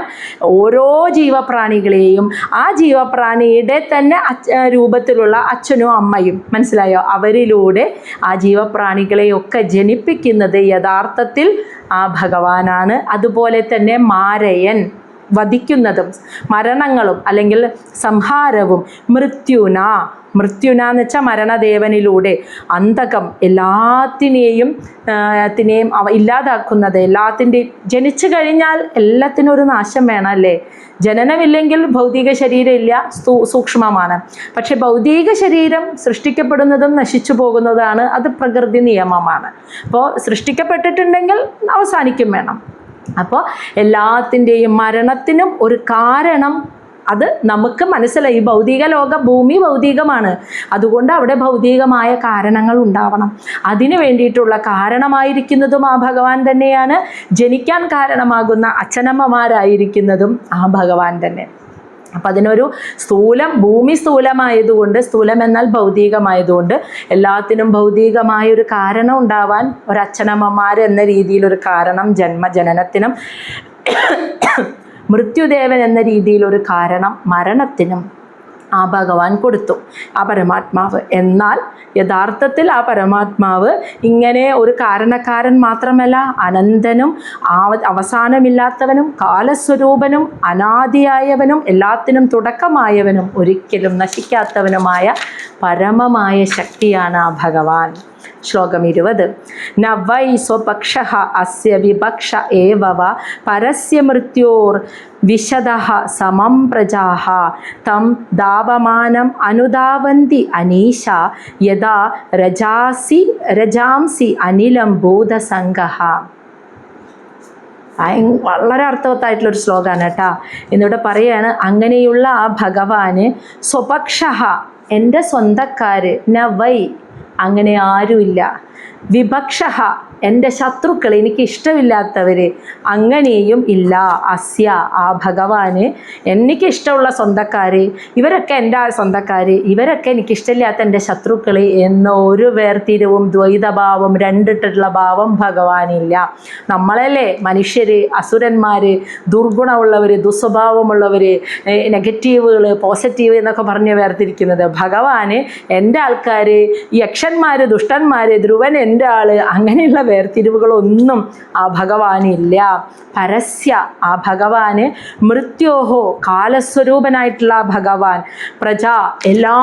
[SPEAKER 1] ഓരോ ജീവപ്രാണികളെയും ആ ജീവപ്രാണിയുടെ തന്നെ രൂപത്തിലുള്ള അച്ഛനും അമ്മയും, മനസ്സിലായോ, അവരിലൂടെ ആ ജീവപ്രാണികളെയൊക്കെ ജനിപ്പിക്കുന്നത് യഥാർത്ഥത്തിൽ ആ ഭഗവാനാണ്. അതുപോലെ തന്നെ മാരയൻ, വധിക്കുന്നതും മരണങ്ങളും അല്ലെങ്കിൽ സംഹാരവും, മൃത്യുന എന്ന് വെച്ചാൽ മരണദേവനിലൂടെ, അന്തകം, എല്ലാത്തിനെയും ഇല്ലാതാക്കുന്നത്, എല്ലാത്തിൻ്റെയും. ജനിച്ചു കഴിഞ്ഞാൽ എല്ലാത്തിനും ഒരു നാശം വേണം അല്ലേ? ജനനമില്ലെങ്കിൽ ഭൗതിക ശരീരം ഇല്ല, സൂക്ഷ്മമാണ്. പക്ഷെ ഭൗതിക ശരീരം സൃഷ്ടിക്കപ്പെടുന്നതും നശിച്ചു പോകുന്നതാണ്. അത് പ്രകൃതി നിയമമാണ്. അപ്പോൾ സൃഷ്ടിക്കപ്പെട്ടിട്ടുണ്ടെങ്കിൽ അവസാനിക്കും വേണം. അപ്പോൾ എല്ലാത്തിൻ്റെയും മരണത്തിനും ഒരു കാരണം അത് നമുക്ക് മനസ്സിലായി. ഭൗതിക ഭൂമി ഭൗതികമാണ്. അതുകൊണ്ട് അവിടെ ഭൗതികമായ കാരണങ്ങൾ ഉണ്ടാവണം. അതിനു വേണ്ടിയിട്ടുള്ള കാരണമായിരിക്കുന്നതും ആ ഭഗവാൻ തന്നെയാണ്. ജനിക്കാൻ കാരണമാകുന്ന അച്ഛനമ്മമാരായിരിക്കുന്നതും ആ ഭഗവാൻ തന്നെ. അപ്പം അതിനൊരു ഭൂമി സ്ഥൂലമായതുകൊണ്ട്, സ്ഥൂലം എന്നാൽ ഭൗതികമായതുകൊണ്ട്, എല്ലാത്തിനും ഭൗതികമായൊരു കാരണം ഉണ്ടാവാൻ ഒരച്ഛനമ്മമാർ എന്ന രീതിയിലൊരു കാരണം, ജനനത്തിനും മൃത്യുദേവൻ എന്ന രീതിയിലൊരു കാരണം മരണത്തിനും ആ ഭഗവാൻ കൊടുത്തു, ആ പരമാത്മാവ്. എന്നാൽ യഥാർത്ഥത്തിൽ ആ പരമാത്മാവ് ഇങ്ങനെ ഒരു കാരണക്കാരൻ മാത്രമല്ല, അനന്തനും അവസാനമില്ലാത്തവനും കാലസ്വരൂപനും അനാദിയായവനും എല്ലാത്തിനും തുടക്കമായവനും ഒരിക്കലും നശിക്കാത്തവനുമായ പരമമായ ശക്തിയാണ് ആ ഭഗവാൻ. ശ്ലോകം 20. ന വൈ സ്വപക്ഷഃ അസ്യ വിപക്ഷ ഏവ വ പരസ്യ മൃത്യോർ വിശദഃ സമം പ്രജാഃ തം ദാവമാനം അനുദാവന്തി അനീശ യഥാ രജാംസി അനിലം ഭൂതസംഗഃ. വളരെ അർത്ഥവത്തായിട്ടുള്ളൊരു ശ്ലോകമാണ് കേട്ടോ. എന്നിവിടെ പറയാണ്, അങ്ങനെയുള്ള ആ ഭഗവാന് സ്വപക്ഷഃ, എൻ്റെ സ്വന്തക്കാര്, ന വൈ, അങ്ങനെ ആരുമില്ല, വിപക്ഷഃ, എൻ്റെ ശത്രുക്കൾ, എനിക്ക് ഇഷ്ടമില്ലാത്തവർ, അങ്ങനെയും ഇല്ല, അസ്യ, ആ ഭഗവാന് എനിക്ക് ഇഷ്ടമുള്ള സ്വന്തക്കാർ, ഇവരൊക്കെ എൻ്റെ സ്വന്തക്കാർ, ഇവരൊക്കെ എനിക്കിഷ്ടമില്ലാത്ത എൻ്റെ ശത്രുക്കൾ എന്ന ഒരു വേർതിരിവും ദ്വൈതഭാവം, രണ്ടിട്ടുള്ള ഭാവം ഭഗവാനില്ല. നമ്മളല്ലേ മനുഷ്യർ, അസുരന്മാർ, ദുർഗുണമുള്ളവർ, ദുസ്വഭാവമുള്ളവർ, നെഗറ്റീവുകൾ, പോസിറ്റീവ് എന്നൊക്കെ പറഞ്ഞ് വേർതിരിക്കുന്നത്. ഭഗവാന് എൻ്റെ ആൾക്കാർ, യക്ഷന്മാർ, ദുഷ്ടന്മാർ, ധ്രുവൻ എൻ്റെ ആൾ, അങ്ങനെയുള്ള വേർതിരിവുകളൊന്നും ആ ഭഗവാനില്ല. പരസ്യ, ആ ഭഗവാന് മൃത്യോഹോ, കാലസ്വരൂപനായിട്ടുള്ള ആ ഭഗവാൻ പ്രജ, എല്ലാ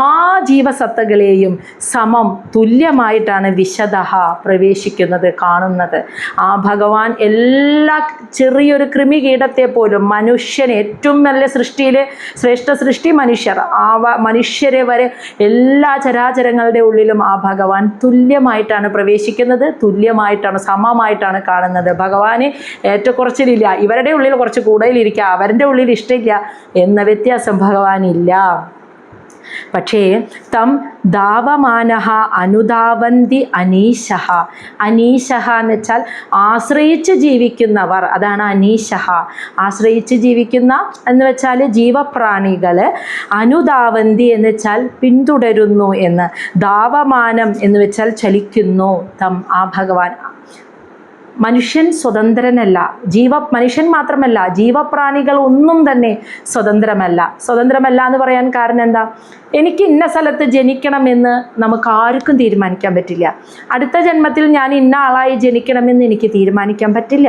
[SPEAKER 1] ജീവസത്തകളെയും സമം, തുല്യമായിട്ടാണ് വിശദഃ പ്രവേശിക്കുന്നത്, കാണുന്നത്. ആ ഭഗവാൻ എല്ലാ ചെറിയൊരു കൃമികീടത്തെ പോലും, മനുഷ്യനെ, ഏറ്റവും നല്ല സൃഷ്ടിയിൽ ശ്രേഷ്ഠ സൃഷ്ടി മനുഷ്യർ, ആ മനുഷ്യരെ വരെ എല്ലാ ചരാചരങ്ങളുടെ ഉള്ളിലും ആ ഭഗവാൻ തുല്യമായിട്ടാണ് പ്രവേശിക്കുന്നത്, തുല്യമായിട്ടാണ്, സമമായിട്ടാണ് കാണുന്നത്. ഭഗവാന് ഏറ്റക്കുറച്ചിലില്ല, ഇവരുടെ ഉള്ളിൽ കുറച്ച് കൂടുതലിരിക്കുക, അവരുടെ ഉള്ളിൽ ഇഷ്ടമില്ല എന്ന വ്യത്യാസം ഭഗവാനില്ല. പക്ഷേ തം ദാവമാനഃ അനുദാവന്തി അനീശഃ. അനീശഃ എന്ന് വെച്ചാൽ ആശ്രയിച്ച് ജീവിക്കുന്നവർ, അതാണ് അനീശഃ. ആശ്രയിച്ച് ജീവിക്കുന്ന എന്ന് വെച്ചാൽ ജീവപ്രാണികൾ. അനുദാവന്തി എന്ന് വെച്ചാൽ പിന്തുടരുന്നു എന്ന്. ദാവമാനം എന്ന് വെച്ചാൽ ചലിക്കുന്നു. തം, ആ ഭഗവാൻ. മനുഷ്യൻ സ്വതന്ത്രനല്ല, മനുഷ്യൻ മാത്രമല്ല, ജീവപ്രാണികൾ ഒന്നും തന്നെ സ്വതന്ത്രമല്ല എന്ന് പറയാൻ കാരണം എന്താ? എനിക്ക് ഇന്ന സ്ഥലത്ത് ജനിക്കണമെന്ന് നമുക്ക് ആർക്കും തീരുമാനിക്കാൻ പറ്റില്ല. അടുത്ത ജന്മത്തിൽ ഞാൻ ഇന്ന ആളായി ജനിക്കണമെന്ന് എനിക്ക് തീരുമാനിക്കാൻ പറ്റില്ല.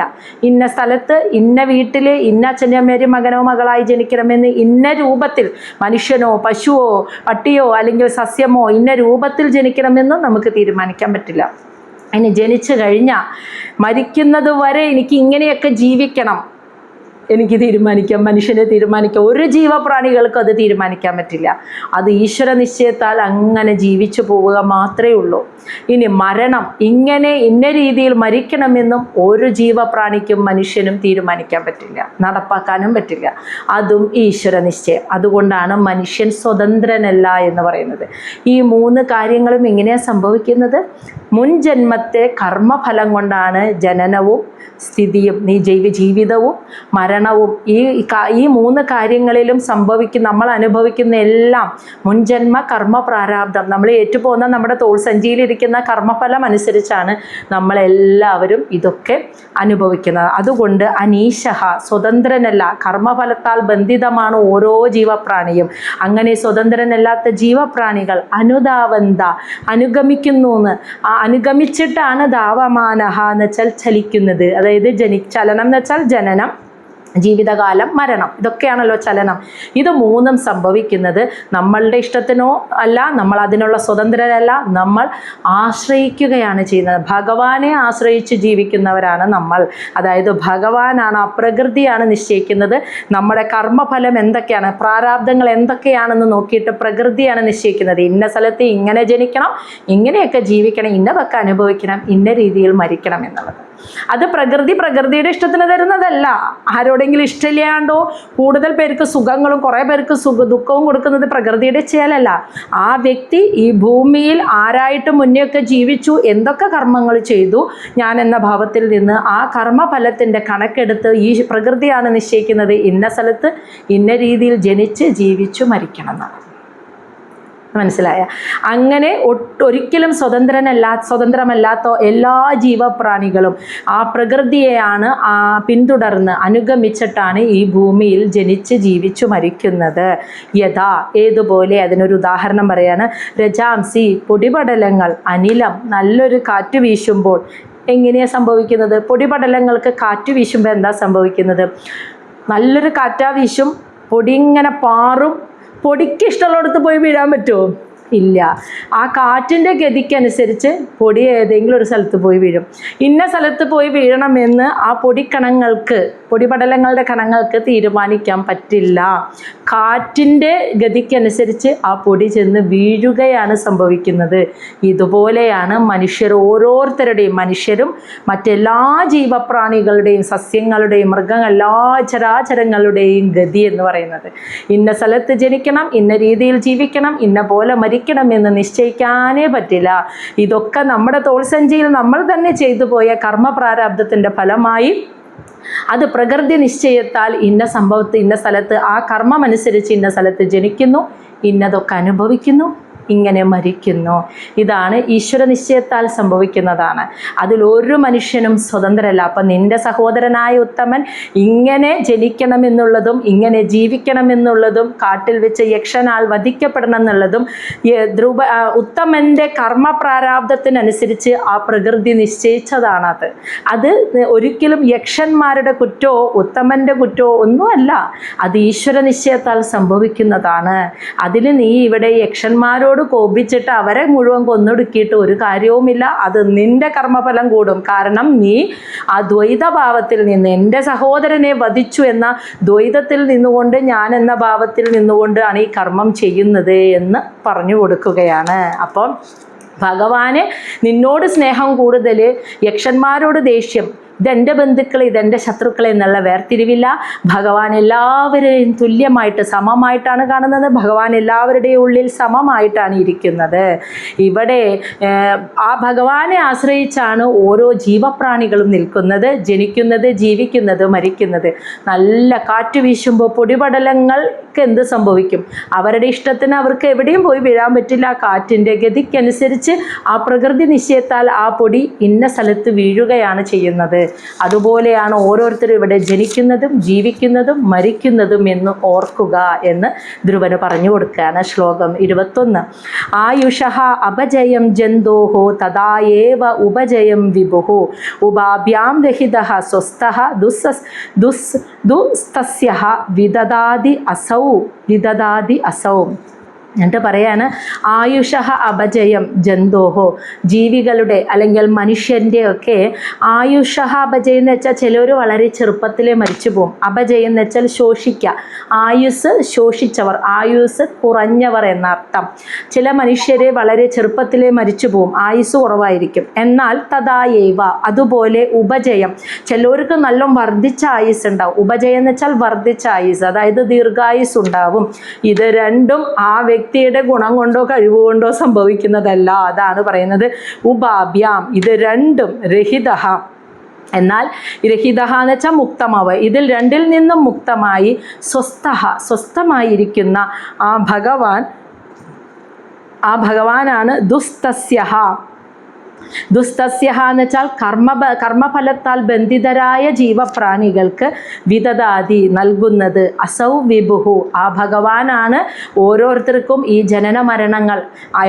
[SPEAKER 1] ഇന്ന സ്ഥലത്ത്, ഇന്ന വീട്ടിൽ, ഇന്ന അച്ഛനമ്മേരും മകനോ മകളായി ജനിക്കണമെന്ന്, ഇന്ന രൂപത്തിൽ, മനുഷ്യനോ പശുവോ പട്ടിയോ അല്ലെങ്കിൽ സസ്യമോ ഇന്ന രൂപത്തിൽ ജനിക്കണമെന്ന് നമുക്ക് തീരുമാനിക്കാൻ പറ്റില്ല. അതിന് ജനിച്ചു കഴിഞ്ഞാൽ മരിക്കുന്നത് വരെ എനിക്ക് ഇങ്ങനെയൊക്കെ ജീവിക്കണം എനിക്ക് തീരുമാനിക്കാം, മനുഷ്യനെ തീരുമാനിക്കാം. ഒരു ജീവപ്രാണികൾക്കും അത് തീരുമാനിക്കാൻ പറ്റില്ല. അത് ഈശ്വര നിശ്ചയത്താൽ അങ്ങനെ ജീവിച്ചു പോവുക മാത്രമേ ഉള്ളൂ. ഇനി മരണം, ഇങ്ങനെ ഇന്ന രീതിയിൽ മരിക്കണമെന്നും ഒരു ജീവപ്രാണിക്കും മനുഷ്യനും തീരുമാനിക്കാൻ പറ്റില്ല, നടപ്പാക്കാനും പറ്റില്ല. അതും ഈശ്വര നിശ്ചയം. അതുകൊണ്ടാണ് മനുഷ്യൻ സ്വതന്ത്രനല്ല എന്ന് പറയുന്നത്. ഈ 3 കാര്യങ്ങളും എങ്ങനെയാണ് സംഭവിക്കുന്നത്? മുൻ ജന്മത്തെ കർമ്മഫലം കൊണ്ടാണ് ജനനവും സ്ഥിതിയും, ജീവിതവും മരണവും. ഈ 3 കാര്യങ്ങളിലും നമ്മൾ അനുഭവിക്കുന്ന എല്ലാം മുൻജന്മ കർമ്മ പ്രാരാബ്ധം, നമ്മൾ ഏറ്റുപോകുന്ന നമ്മുടെ തോൾ സഞ്ചിയിലിരിക്കുന്ന കർമ്മഫലം അനുസരിച്ചാണ് നമ്മളെല്ലാവരും ഇതൊക്കെ അനുഭവിക്കുന്നത്. അതുകൊണ്ട് അനീശഃ, സ്വതന്ത്രനല്ല, കർമ്മഫലത്താൽ ബന്ധിതമാണ് ഓരോ ജീവപ്രാണിയും. അങ്ങനെ സ്വതന്ത്രനല്ലാത്ത ജീവപ്രാണികൾ അനുദാവന്ത, അനുഗമിക്കുന്നു എന്ന്. അനുഗമിച്ചിട്ടാണ് ദാവമാനഃ എന്ന് വെച്ചാൽ ചലിക്കുന്നത്. അതായത് ചലനം എന്ന് വെച്ചാൽ ജനനം, ജീവിതകാലം, മരണം, ഇതൊക്കെയാണല്ലോ ചലനം. ഇത് 3ഉം സംഭവിക്കുന്നത് നമ്മളുടെ ഇഷ്ടത്തിനോ അല്ല, നമ്മൾ അതിനുള്ള സ്വതന്ത്രരല്ല, നമ്മൾ ആശ്രയിക്കുകയാണ് ചെയ്യുന്നത്. ഭഗവാനെ ആശ്രയിച്ച് ജീവിക്കുന്നവരാണ് നമ്മൾ. അതായത് ഭഗവാനാണ്, ആ പ്രകൃതിയാണ് നിശ്ചയിക്കുന്നത്. നമ്മുടെ കർമ്മഫലം എന്തൊക്കെയാണ്, പ്രാരാബ്ദങ്ങൾ എന്തൊക്കെയാണെന്ന് നോക്കിയിട്ട് പ്രകൃതിയാണ് നിശ്ചയിക്കുന്നത്. ഇന്ന സ്ഥലത്ത് ഇങ്ങനെ ജനിക്കണം, ഇങ്ങനെയൊക്കെ ജീവിക്കണം, ഇന്നതൊക്കെ അനുഭവിക്കണം, ഇന്ന രീതിയിൽ മരിക്കണം എന്നുള്ളത്. അത് പ്രകൃതിയുടെ ഇഷ്ടത്തിന് തരുന്നതല്ല. ആരോടെങ്കിലും ഇഷ്ടമില്ലാണ്ടോ കൂടുതൽ പേർക്ക് സുഖങ്ങളും കുറേ പേർക്ക് ദുഃഖവും കൊടുക്കുന്നത് പ്രകൃതിയുടെ ചെയ്യലല്ല. ആ വ്യക്തി ഈ ഭൂമിയിൽ ആരായിട്ട് മുന്നെയൊക്കെ ജീവിച്ചു, എന്തൊക്കെ കർമ്മങ്ങൾ ചെയ്തു, ഞാൻ എന്ന ഭാവത്തിൽ നിന്ന് ആ കർമ്മഫലത്തിൻ്റെ കണക്കെടുത്ത് ഈ പ്രകൃതിയാണ് നിശ്ചയിക്കുന്നത്. ഇന്ന സ്ഥലത്ത് ഇന്ന രീതിയിൽ ജനിച്ച് ജീവിച്ചു മരിക്കണം എന്നാണ്. മനസ്സിലായ? അങ്ങനെ ഒരിക്കലും സ്വതന്ത്രമല്ലാത്ത എല്ലാ ജീവപ്രാണികളും ആ പ്രകൃതിയെയാണ് പിന്തുടർന്ന് അനുഗമിച്ചിട്ടാണ് ഈ ഭൂമിയിൽ ജനിച്ച് ജീവിച്ചു മരിക്കുന്നത്. യഥാ ഏതുപോലെ, അതിനൊരു ഉദാഹരണം പറയാണ്. രജാംസി പൊടിപടലങ്ങൾ, അനിലം നല്ലൊരു കാറ്റ് വീശുമ്പോൾ എങ്ങനെയാണ് സംഭവിക്കുന്നത്? പൊടിപടലങ്ങൾക്ക് കാറ്റ് വീശുമ്പോൾ എന്താ സംഭവിക്കുന്നത്? നല്ലൊരു കാറ്റാ വീശും, പൊടി ഇങ്ങനെ പാറും. പൊടിക്ക് ഇഷ്ടമുള്ളിടത്ത് പോയി വീഴാൻ പറ്റുമോ? ഇല്ല. ആ കാറ്റിൻ്റെ ഗതിക്കനുസരിച്ച് പൊടി ഏതെങ്കിലും ഒരു സ്ഥലത്ത് പോയി വീഴും. ഇന്ന സ്ഥലത്ത് പോയി വീഴണമെന്ന് ആ പൊടിപടലങ്ങളുടെ കണങ്ങൾക്ക് തീരുമാനിക്കാൻ പറ്റില്ല. കാറ്റിൻ്റെ ഗതിക്കനുസരിച്ച് ആ പൊടി ചെന്ന് വീഴുകയാണ് സംഭവിക്കുന്നത്. ഇതുപോലെയാണ് ഓരോരുത്തരുടെയും, മനുഷ്യരും മറ്റെല്ലാ ജീവപ്രാണികളുടെയും സസ്യങ്ങളുടെയും എല്ലാ ചരാചരങ്ങളുടെയും ഗതി എന്ന് പറയുന്നത്. ഇന്ന സ്ഥലത്ത് ജനിക്കണം, ഇന്ന രീതിയിൽ ജീവിക്കണം, ഇന്ന പോലെ മരിക്കണമെന്ന് നിശ്ചയിക്കാനേ പറ്റില്ല. ഇതൊക്കെ നമ്മുടെ തോൾസഞ്ചിയിൽ നമ്മൾ തന്നെ ചെയ്തു പോയ കർമ്മപ്രാരാബ്ധത്തിൻ്റെ ഫലമായി അത് പ്രകൃതി നിശ്ചയത്താൽ ഇന്ന സ്ഥലത്ത് ആ കർമ്മം അനുസരിച്ച് ഇന്ന സ്ഥലത്ത് ജനിക്കുന്നു, ഇന്നതൊക്കെ അനുഭവിക്കുന്നു, ഇങ്ങനെ മരിക്കുന്നു. ഇതാണ് ഈശ്വര നിശ്ചയത്താൽ സംഭവിക്കുന്നതാണ്. അതിലൊരു മനുഷ്യനും സ്വതന്ത്രമല്ല. അപ്പം നിന്റെ സഹോദരനായ ഉത്തമൻ ഇങ്ങനെ ജനിക്കണമെന്നുള്ളതും ഇങ്ങനെ ജീവിക്കണമെന്നുള്ളതും കാട്ടിൽ വെച്ച് യക്ഷനാൽ വധിക്കപ്പെടണം എന്നുള്ളതും ഉത്തമൻ്റെ കർമ്മപ്രാരാബ്ധത്തിനനുസരിച്ച് ആ പ്രകൃതി നിശ്ചയിച്ചതാണത്. അത് ഒരിക്കലും യക്ഷന്മാരുടെ കുറ്റോ ഉത്തമൻ്റെ കുറ്റോ ഒന്നുമല്ല. അത് ഈശ്വര നിശ്ചയത്താൽ സംഭവിക്കുന്നതാണ്. അതിൽ നീ ഇവിടെ യക്ഷന്മാരോട് കോപിച്ചിട്ട് അവരെ മുഴുവൻ കൊന്നൊടുക്കിയിട്ട് ഒരു കാര്യവുമില്ല. അത് നിന്റെ കർമ്മഫലം കൂടും. കാരണം നീ ആ ദ്വൈതഭാവത്തിൽ നിന്ന്, എൻ്റെ സഹോദരനെ വധിച്ചു എന്ന ദ്വൈതത്തിൽ നിന്നുകൊണ്ട്, ഞാൻ എന്ന ഭാവത്തിൽ നിന്നുകൊണ്ടാണ് ഈ കർമ്മം ചെയ്യുന്നത് എന്ന് പറഞ്ഞു കൊടുക്കുകയാണ്. അപ്പം ഭഗവാന് നിന്നോട് സ്നേഹം കൂടുതൽ, യക്ഷന്മാരോട് ദേഷ്യം, ഇതെൻ്റെ ബന്ധുക്കൾ, ഇതെൻ്റെ ശത്രുക്കൾ എന്നുള്ള വേർതിരിവില്ല. ഭഗവാൻ എല്ലാവരെയും തുല്യമായിട്ട് സമമായിട്ടാണ് കാണുന്നത്. ഭഗവാൻ എല്ലാവരുടെയും ഉള്ളിൽ സമമായിട്ടാണ് ഇരിക്കുന്നത്. ഇവിടെ ആ ഭഗവാനെ ആശ്രയിച്ചാണ് ഓരോ ജീവപ്രാണികളും നിൽക്കുന്നത്, ജനിക്കുന്നത്, ജീവിക്കുന്നത്, മരിക്കുന്നത്. നല്ല കാറ്റ് വീശുമ്പോൾ പൊടിപടലങ്ങൾക്ക് എന്ത് സംഭവിക്കും? അവരുടെ ഇഷ്ടത്തിന് അവർക്ക് എവിടെയും പോയി വീഴാൻ പറ്റില്ല. കാറ്റിൻ്റെ ഗതിക്കനുസരിച്ച് ആ പ്രകൃതി നിശ്ചയത്താൽ ആ പൊടി ഇന്ന സ്ഥലത്ത് വീഴുകയാണ് ചെയ്യുന്നത്. അതുപോലെയാണ് ഓരോരുത്തരും ഇവിടെ ജനിക്കുന്നതും ജീവിക്കുന്നതും മരിക്കുന്നതും എന്ന് ഓർക്കുക എന്ന് ധ്രുവന് പറഞ്ഞു കൊടുക്കുകയാണ്. ശ്ലോകം 21. ആയുഷഃ അപജയം ജന്തോഹോ തഥായേവ ഉപജയം വിഭുഃ ഉപാഭ്യാം രഹിതഃ സ്വസ്ഥഃ ദുസ്തസ്യഃ വിദദാതി അസൗ. എന്നിട്ട് പറയാണ്, ആയുഷഃ അപജയം ജന്തോഹോ, ജീവികളുടെ അല്ലെങ്കിൽ മനുഷ്യൻ്റെയൊക്കെ ആയുഷഃ അപജയം എന്ന് വെച്ചാൽ ചിലർ വളരെ ചെറുപ്പത്തിലേ മരിച്ചു പോകും. അപജയം എന്ന് വെച്ചാൽ ശോഷിക്കുക, ആയുസ് ശോഷിച്ചവർ, ആയുസ് കുറഞ്ഞവർ എന്നർത്ഥം. ചില മനുഷ്യരെ വളരെ ചെറുപ്പത്തിലേ മരിച്ചു പോകും, ആയുസ് കുറവായിരിക്കും. എന്നാൽ തഥായേവ, അതുപോലെ ഉപജയം, ചിലർക്ക് നല്ല വർദ്ധിച്ച ആയുസ് ഉണ്ടാവും. ഉപജയം എന്ന് വെച്ചാൽ വർദ്ധിച്ച ആയുസ്, അതായത് ദീർഘായുസ് ഉണ്ടാവും. ഇത് രണ്ടും ആ വ്യക്തിയുടെ ഗുണം കൊണ്ടോ കഴിവുകൊണ്ടോ സംഭവിക്കുന്നതല്ല. അതാണ് പറയുന്നത് ഉപാഭ്യാം. ഇത് രണ്ടും രഹിതഃ, എന്നാൽ രഹിതഃ എന്ന് വെച്ചാൽ മുക്തമാവുക. ഇതിൽ രണ്ടിൽ നിന്നും മുക്തമായി സ്വസ്ഥമായിരിക്കുന്ന ആ ഭഗവാനാണ് ദുസ്തസ്യഃ. ദുസ്തസ്യഃ എന്ന് വെച്ചാൽ കർമ്മഫലത്താൽ ബന്ധിതരായ ജീവപ്രാണികൾക്ക് വിദദാതി നൽകുന്നത്. അസൗ വിഭുഃ, ആ ഭഗവാനാണ് ഓരോരുത്തർക്കും ഈ ജനന മരണങ്ങൾ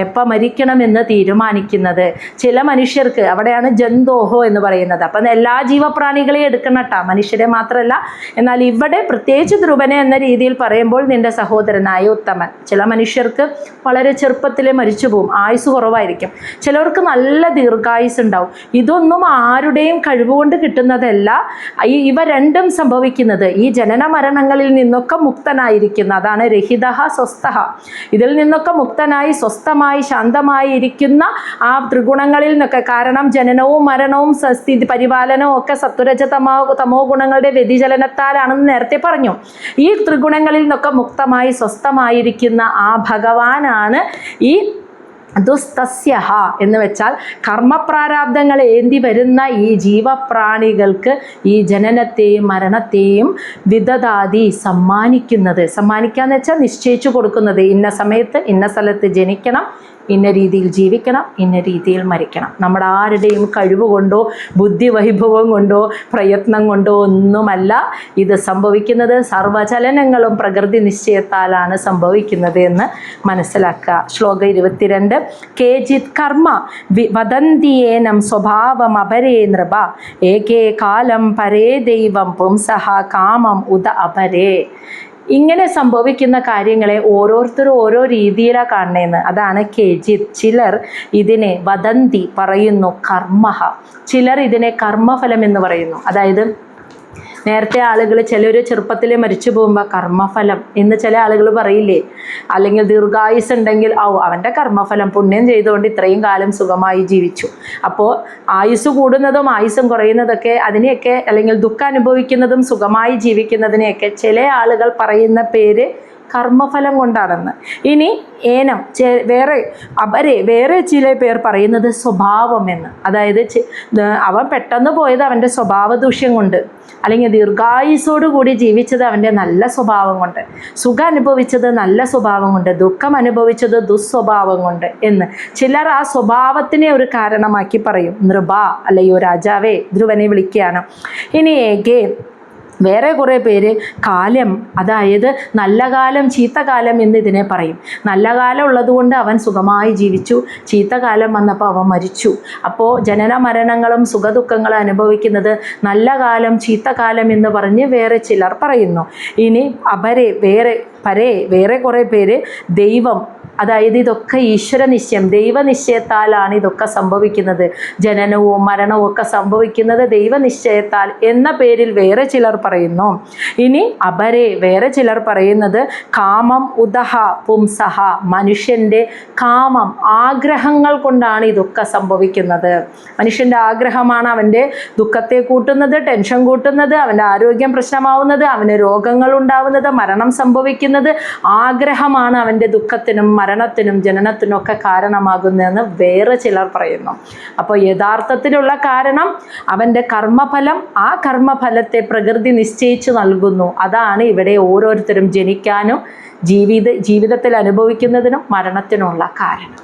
[SPEAKER 1] എപ്പോൾ മരിക്കണമെന്ന് തീരുമാനിക്കുന്നത്. ചില മനുഷ്യർക്ക്, അവിടെയാണ് ജന്തോഹോ എന്ന് പറയുന്നത്. അപ്പം എല്ലാ ജീവപ്രാണികളെയും എടുക്കണം കേട്ടോ, മനുഷ്യരെ മാത്രമല്ല. എന്നാൽ ഇവിടെ പ്രത്യേകിച്ച് ധ്രുവനെ എന്ന രീതിയിൽ പറയുമ്പോൾ നിന്റെ സഹോദരനായ ഉത്തമൻ. ചില മനുഷ്യർക്ക് വളരെ ചെറുപ്പത്തിലേ മരിച്ചു പോകും, ആയുസ് കുറവായിരിക്കും. ചിലർക്ക് നല്ല ദീർഘായുസ് ഉണ്ടാവും. ഇതൊന്നും ആരുടെയും കഴിവുകൊണ്ട് കിട്ടുന്നതല്ല. ഇവ രണ്ടും സംഭവിക്കുന്നത് ഈ ജനന മരണങ്ങളിൽ നിന്നൊക്കെ മുക്തനായിരിക്കുന്ന, അതാണ് രഹിതഃ സ്വസ്ഥഃ. ഇതിൽ നിന്നൊക്കെ മുക്തനായി സ്വസ്ഥമായി ശാന്തമായി ഇരിക്കുന്ന ആ ത്രിഗുണങ്ങളിൽ നിന്നൊക്കെ, കാരണം ജനനവും മരണവും സ്ഥിതി പരിപാലനവും ഒക്കെ സത്വരജ തമോ ഗുണങ്ങളുടെ വ്യതിചലനത്താലാണെന്ന് നേരത്തെ പറഞ്ഞു. ഈ ത്രിഗുണങ്ങളിൽ നിന്നൊക്കെ മുക്തമായി സ്വസ്ഥമായിരിക്കുന്ന ആ ഭഗവാനാണ് ഈ ദുസ്തസ്യഹ എന്ന് വെച്ചാൽ കർമ്മപ്രാരാബ്ദങ്ങൾ ഏന്തി വരുന്ന ഈ ജീവപ്രാണികൾക്ക് ഈ ജനനത്തെയും മരണത്തെയും വിദദാതി സമ്മാനിക്കാന്ന് വെച്ചാൽ നിശ്ചയിച്ചു കൊടുക്കുന്നത്. ഇന്ന സമയത്ത് ഇന്ന സ്ഥലത്ത് ജനിക്കണം, ഇന്ന രീതിയിൽ ജീവിക്കണം, ഇന്ന രീതിയിൽ മരിക്കണം. നമ്മുടെ ആരുടെയും കഴിവ് കൊണ്ടോ ബുദ്ധിവൈഭവം കൊണ്ടോ പ്രയത്നം കൊണ്ടോ ഒന്നുമല്ല ഇത് സംഭവിക്കുന്നത്. സർവചലനങ്ങളും പ്രകൃതി നിശ്ചയത്താലാണ് സംഭവിക്കുന്നത് എന്ന് മനസ്സിലാക്കുക. ശ്ലോകം 22. കേചിത് കർമ്മ വദന്തിയേനം സ്വഭാവം അപരേ നൃപ ഏകേ കാലം പരേ ദൈവം പുംസഹ കാമം ഉദ അപരേ. ഇങ്ങനെ സംഭവിക്കുന്ന കാര്യങ്ങളെ ഓരോരുത്തരും ഓരോ രീതിയിലാണ് കാണുന്നതെന്ന്. അതാണ് കേചിത്. ചിലർ ഇതിനെ വദന്തി പറയുന്നു കർമ്മ, ചിലർ ഇതിനെ കർമ്മഫലം എന്ന് പറയുന്നു. അതായത് നേരത്തെ ആളുകൾ ചിലർ ചെറുപ്പത്തിൽ മരിച്ചു പോകുമ്പോൾ കർമ്മഫലം എന്ന് ചില ആളുകൾ പറയില്ലേ, അല്ലെങ്കിൽ ദീർഘായുസ് ഉണ്ടെങ്കിൽ അവൻ്റെ കർമ്മഫലം പുണ്യം ചെയ്തുകൊണ്ട് ഇത്രയും കാലം സുഖമായി ജീവിച്ചു. അപ്പോൾ ആയുസ് കൂടുന്നതും ആയുസ്സും കുറയുന്നതൊക്കെ അതിനെയൊക്കെ, അല്ലെങ്കിൽ ദുഃഖം അനുഭവിക്കുന്നതും സുഖമായി ജീവിക്കുന്നതിനെയൊക്കെ ചില ആളുകൾ പറയുന്ന പേര് കർമ്മഫലം കൊണ്ടാണെന്ന്. ഇനി ഏനം വേറെ ചില പേർ പറയുന്നത് സ്വഭാവം എന്ന്. അതായത് അവൻ പെട്ടെന്ന് പോയത് അവൻ്റെ സ്വഭാവ ദൂഷ്യം കൊണ്ട്, അല്ലെങ്കിൽ ദീർഘായുസോടു കൂടി ജീവിച്ചത് അവൻ്റെ നല്ല സ്വഭാവം കൊണ്ട്, സുഖം അനുഭവിച്ചത് നല്ല സ്വഭാവം കൊണ്ട്, ദുഃഖം അനുഭവിച്ചത് ദുസ്വഭാവം കൊണ്ട് എന്ന് ചിലർ ആ സ്വഭാവത്തിനെ ഒരു കാരണമാക്കി പറയും. നൃപ അല്ലയോ രാജാവേ, ധ്രുവനെ വിളിക്കുകയാണ്. ഇനി ഏകേ വേറെ കുറേ പേര് കാലം, അതായത് നല്ല കാലം ചീത്തകാലം എന്ന് ഇതിനെ പറയും. നല്ല കാലം ഉള്ളതുകൊണ്ട് അവൻ സുഖമായി ജീവിച്ചു, ചീത്തകാലം വന്നപ്പോൾ അവൻ മരിച്ചു. അപ്പോൾ ജനന മരണങ്ങളും സുഖദുഃഖങ്ങളും അനുഭവിക്കുന്നത് നല്ല കാലം ചീത്തകാലം എന്ന് പറഞ്ഞ് വേറെ ചിലർ പറയുന്നു. ഇനി വേറെ കുറേ പേര് ദൈവം, അതായത് ഇതൊക്കെ ഈശ്വര നിശ്ചയം, ദൈവനിശ്ചയത്താലാണ് ഇതൊക്കെ സംഭവിക്കുന്നത്. ജനനവും മരണവും ഒക്കെ സംഭവിക്കുന്നത് ദൈവനിശ്ചയത്താൽ എന്ന പേരിൽ വേറെ ചിലർ പറയുന്നു. ഇനി വേറെ ചിലർ പറയുന്നത് കാമം ഉദഹ പുംസഹ, മനുഷ്യൻ്റെ കാമം, ആഗ്രഹങ്ങൾ കൊണ്ടാണ് ഇതൊക്കെ സംഭവിക്കുന്നത്. മനുഷ്യൻ്റെ ആഗ്രഹമാണ് അവൻ്റെ ദുഃഖത്തെ കൂട്ടുന്നത്, ടെൻഷൻ കൂട്ടുന്നത്, അവൻ്റെ ആരോഗ്യം പ്രശ്നമാവുന്നത്, അവന് രോഗങ്ങൾ ഉണ്ടാവുന്നത്, മരണം സംഭവിക്കുന്നത്. ആഗ്രഹമാണ് അവൻ്റെ ദുഃഖത്തിനും മരണത്തിനും ജനനത്തിനും ഒക്കെ കാരണമാകുന്നതെന്ന് വേറെ ചിലർ പറയുന്നു. അപ്പോൾ യഥാർത്ഥത്തിലുള്ള കാരണം അവൻ്റെ കർമ്മഫലം, ആ കർമ്മഫലത്തെ പ്രകൃതി നിശ്ചയിച്ചു നൽകുന്നു. അതാണ് ഇവിടെ ഓരോരുത്തരും ജനിക്കാനും ജീവിതത്തിൽ അനുഭവിക്കുന്നതിനും മരണത്തിനുമുള്ള കാരണം.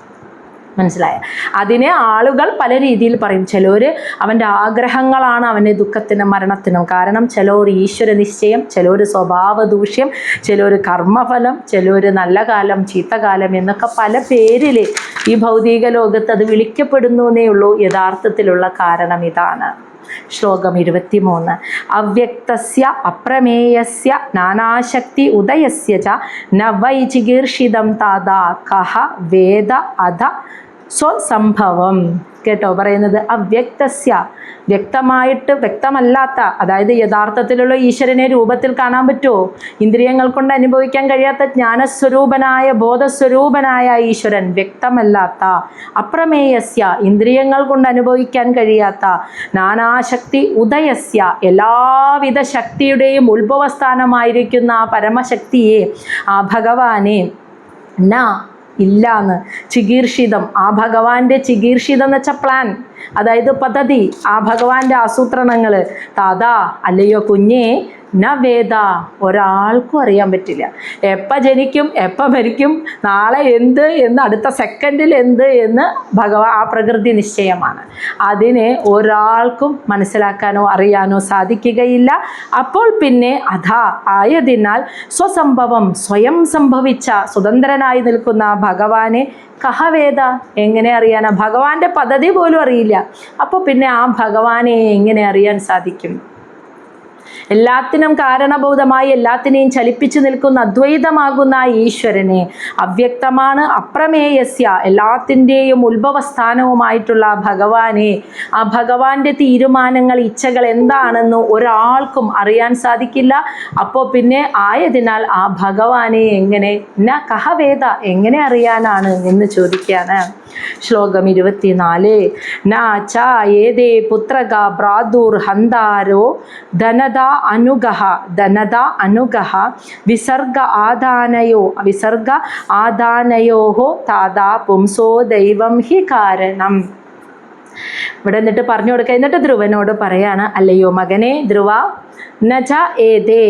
[SPEAKER 1] മനസ്സിലായ? അതിനെ ആളുകൾ പല രീതിയിൽ പറയും. ചിലർ അവൻ്റെ ആഗ്രഹങ്ങളാണ് അവൻ്റെ ദുഃഖത്തിനും മരണത്തിനും കാരണം, ചിലർ ഈശ്വര നിശ്ചയം, ചിലർ സ്വഭാവ ദൂഷ്യം, ചിലർ കർമ്മഫലം, ചിലർ നല്ല കാലം ചീത്തകാലം എന്നൊക്കെ പല പേരിൽ ഈ ഭൗതിക ലോകത്ത് അത് വിളിക്കപ്പെടുന്നു എന്നേ ഉള്ളൂ. യഥാർത്ഥത്തിലുള്ള കാരണം ഇതാണ്. ശ്ലോകം 23. അവ്യക്തസ്യ അപ്രമേയസ്യ നാനാശക്തി ഉദയസ്യ ച ന വൈ ചികീർഷിതം താദാ കഹ വേദ അധ സ്വസംഭവം. കേട്ടോ പറയുന്നത്? അവ്യക്തസ്യ, വ്യക്തമായിട്ട് വ്യക്തമല്ലാത്ത, അതായത് യഥാർത്ഥത്തിലുള്ള ഈശ്വരനെ രൂപത്തിൽ കാണാൻ പറ്റുമോ? ഇന്ദ്രിയങ്ങൾ കൊണ്ട് അനുഭവിക്കാൻ കഴിയാത്ത ജ്ഞാനസ്വരൂപനായ ബോധസ്വരൂപനായ ഈശ്വരൻ വ്യക്തമല്ലാത്ത, അപ്രമേയസ്യ ഇന്ദ്രിയങ്ങൾ കൊണ്ട് അനുഭവിക്കാൻ കഴിയാത്ത, നാനാശക്തി ഉദയസ്യ എല്ലാവിധ ശക്തിയുടെയും ഉത്ഭവസ്ഥാനമായിരിക്കുന്ന ആ പരമശക്തിയെ, ആ ഭഗവാനെ, ഇല്ലാന്ന് ചികീർഷിതം, ആ ഭഗവാന്റെ ചികീർഷിതം എന്ന് വെച്ചാൽ പ്ലാൻ, അതായത് പദ്ധതി, ആ ഭഗവാന്റെ ആസൂത്രണങ്ങൾ, താതാ അല്ലയോ കുഞ്ഞേ, ന വേദ ഒരാൾക്കും അറിയാൻ പറ്റില്ല. എപ്പോൾ ജനിക്കും, എപ്പോൾ മരിക്കും, നാളെ എന്ത് എന്ന്, അടുത്ത സെക്കൻഡിൽ എന്ത് എന്ന് ആ പ്രകൃതി നിശ്ചയമാണ്. അതിനെ ഒരാൾക്കും മനസ്സിലാക്കാനോ അറിയാനോ സാധിക്കുകയില്ല. അപ്പോൾ പിന്നെ ആയതിനാൽ സ്വസംഭവം, സ്വയം സംഭവിച്ച സ്വതന്ത്രനായി നിൽക്കുന്ന ഭഗവാനെ കഹവേദ എങ്ങനെ അറിയാനാ? ഭഗവാന്റെ പദ്ധതി പോലും അറിയില്ല. അപ്പോൾ പിന്നെ ആ ഭഗവാനെ എങ്ങനെ അറിയാൻ സാധിക്കും? എല്ലാത്തിനും കാരണഭൂതമായി എല്ലാത്തിനെയും ചലിപ്പിച്ചു നിൽക്കുന്ന അദ്വൈതമാകുന്ന ഈശ്വരനെ, അവ്യക്തമാണ് അപ്രമേയസ്യ എല്ലാത്തിൻ്റെയും ഉത്ഭവസ്ഥാനവുമായിട്ടുള്ള ഭഗവാനെ, ആ ഭഗവാന്റെ തീരുമാനങ്ങൾ, ഇച്ഛകൾ എന്താണെന്ന് ഒരാൾക്കും അറിയാൻ സാധിക്കില്ല. അപ്പോൾ പിന്നെ ആയതിനാൽ ആ ഭഗവാനെ എങ്ങനെ കഹവേദ എങ്ങനെ അറിയാനാണ് എന്ന് ചോദിക്കുകയാണ്. ശ്ലോകം 24. ന ച ഏതേ പുത്രക ഭ്രാതുർ ഹന്താരോ ധനദ ധനത അനുഗഹ വിസർഗ ആദാനയോഹോ താതാ പുംസോ ദൈവം ഹി കാരണം. ഇവിടെ എന്നിട്ട് പറഞ്ഞു കൊടുക്കുക. എന്നിട്ട് ധ്രുവനോട് പറയാണ്, അല്ലയോ മകനെ ധ്രുവ, നജ ഏതേ,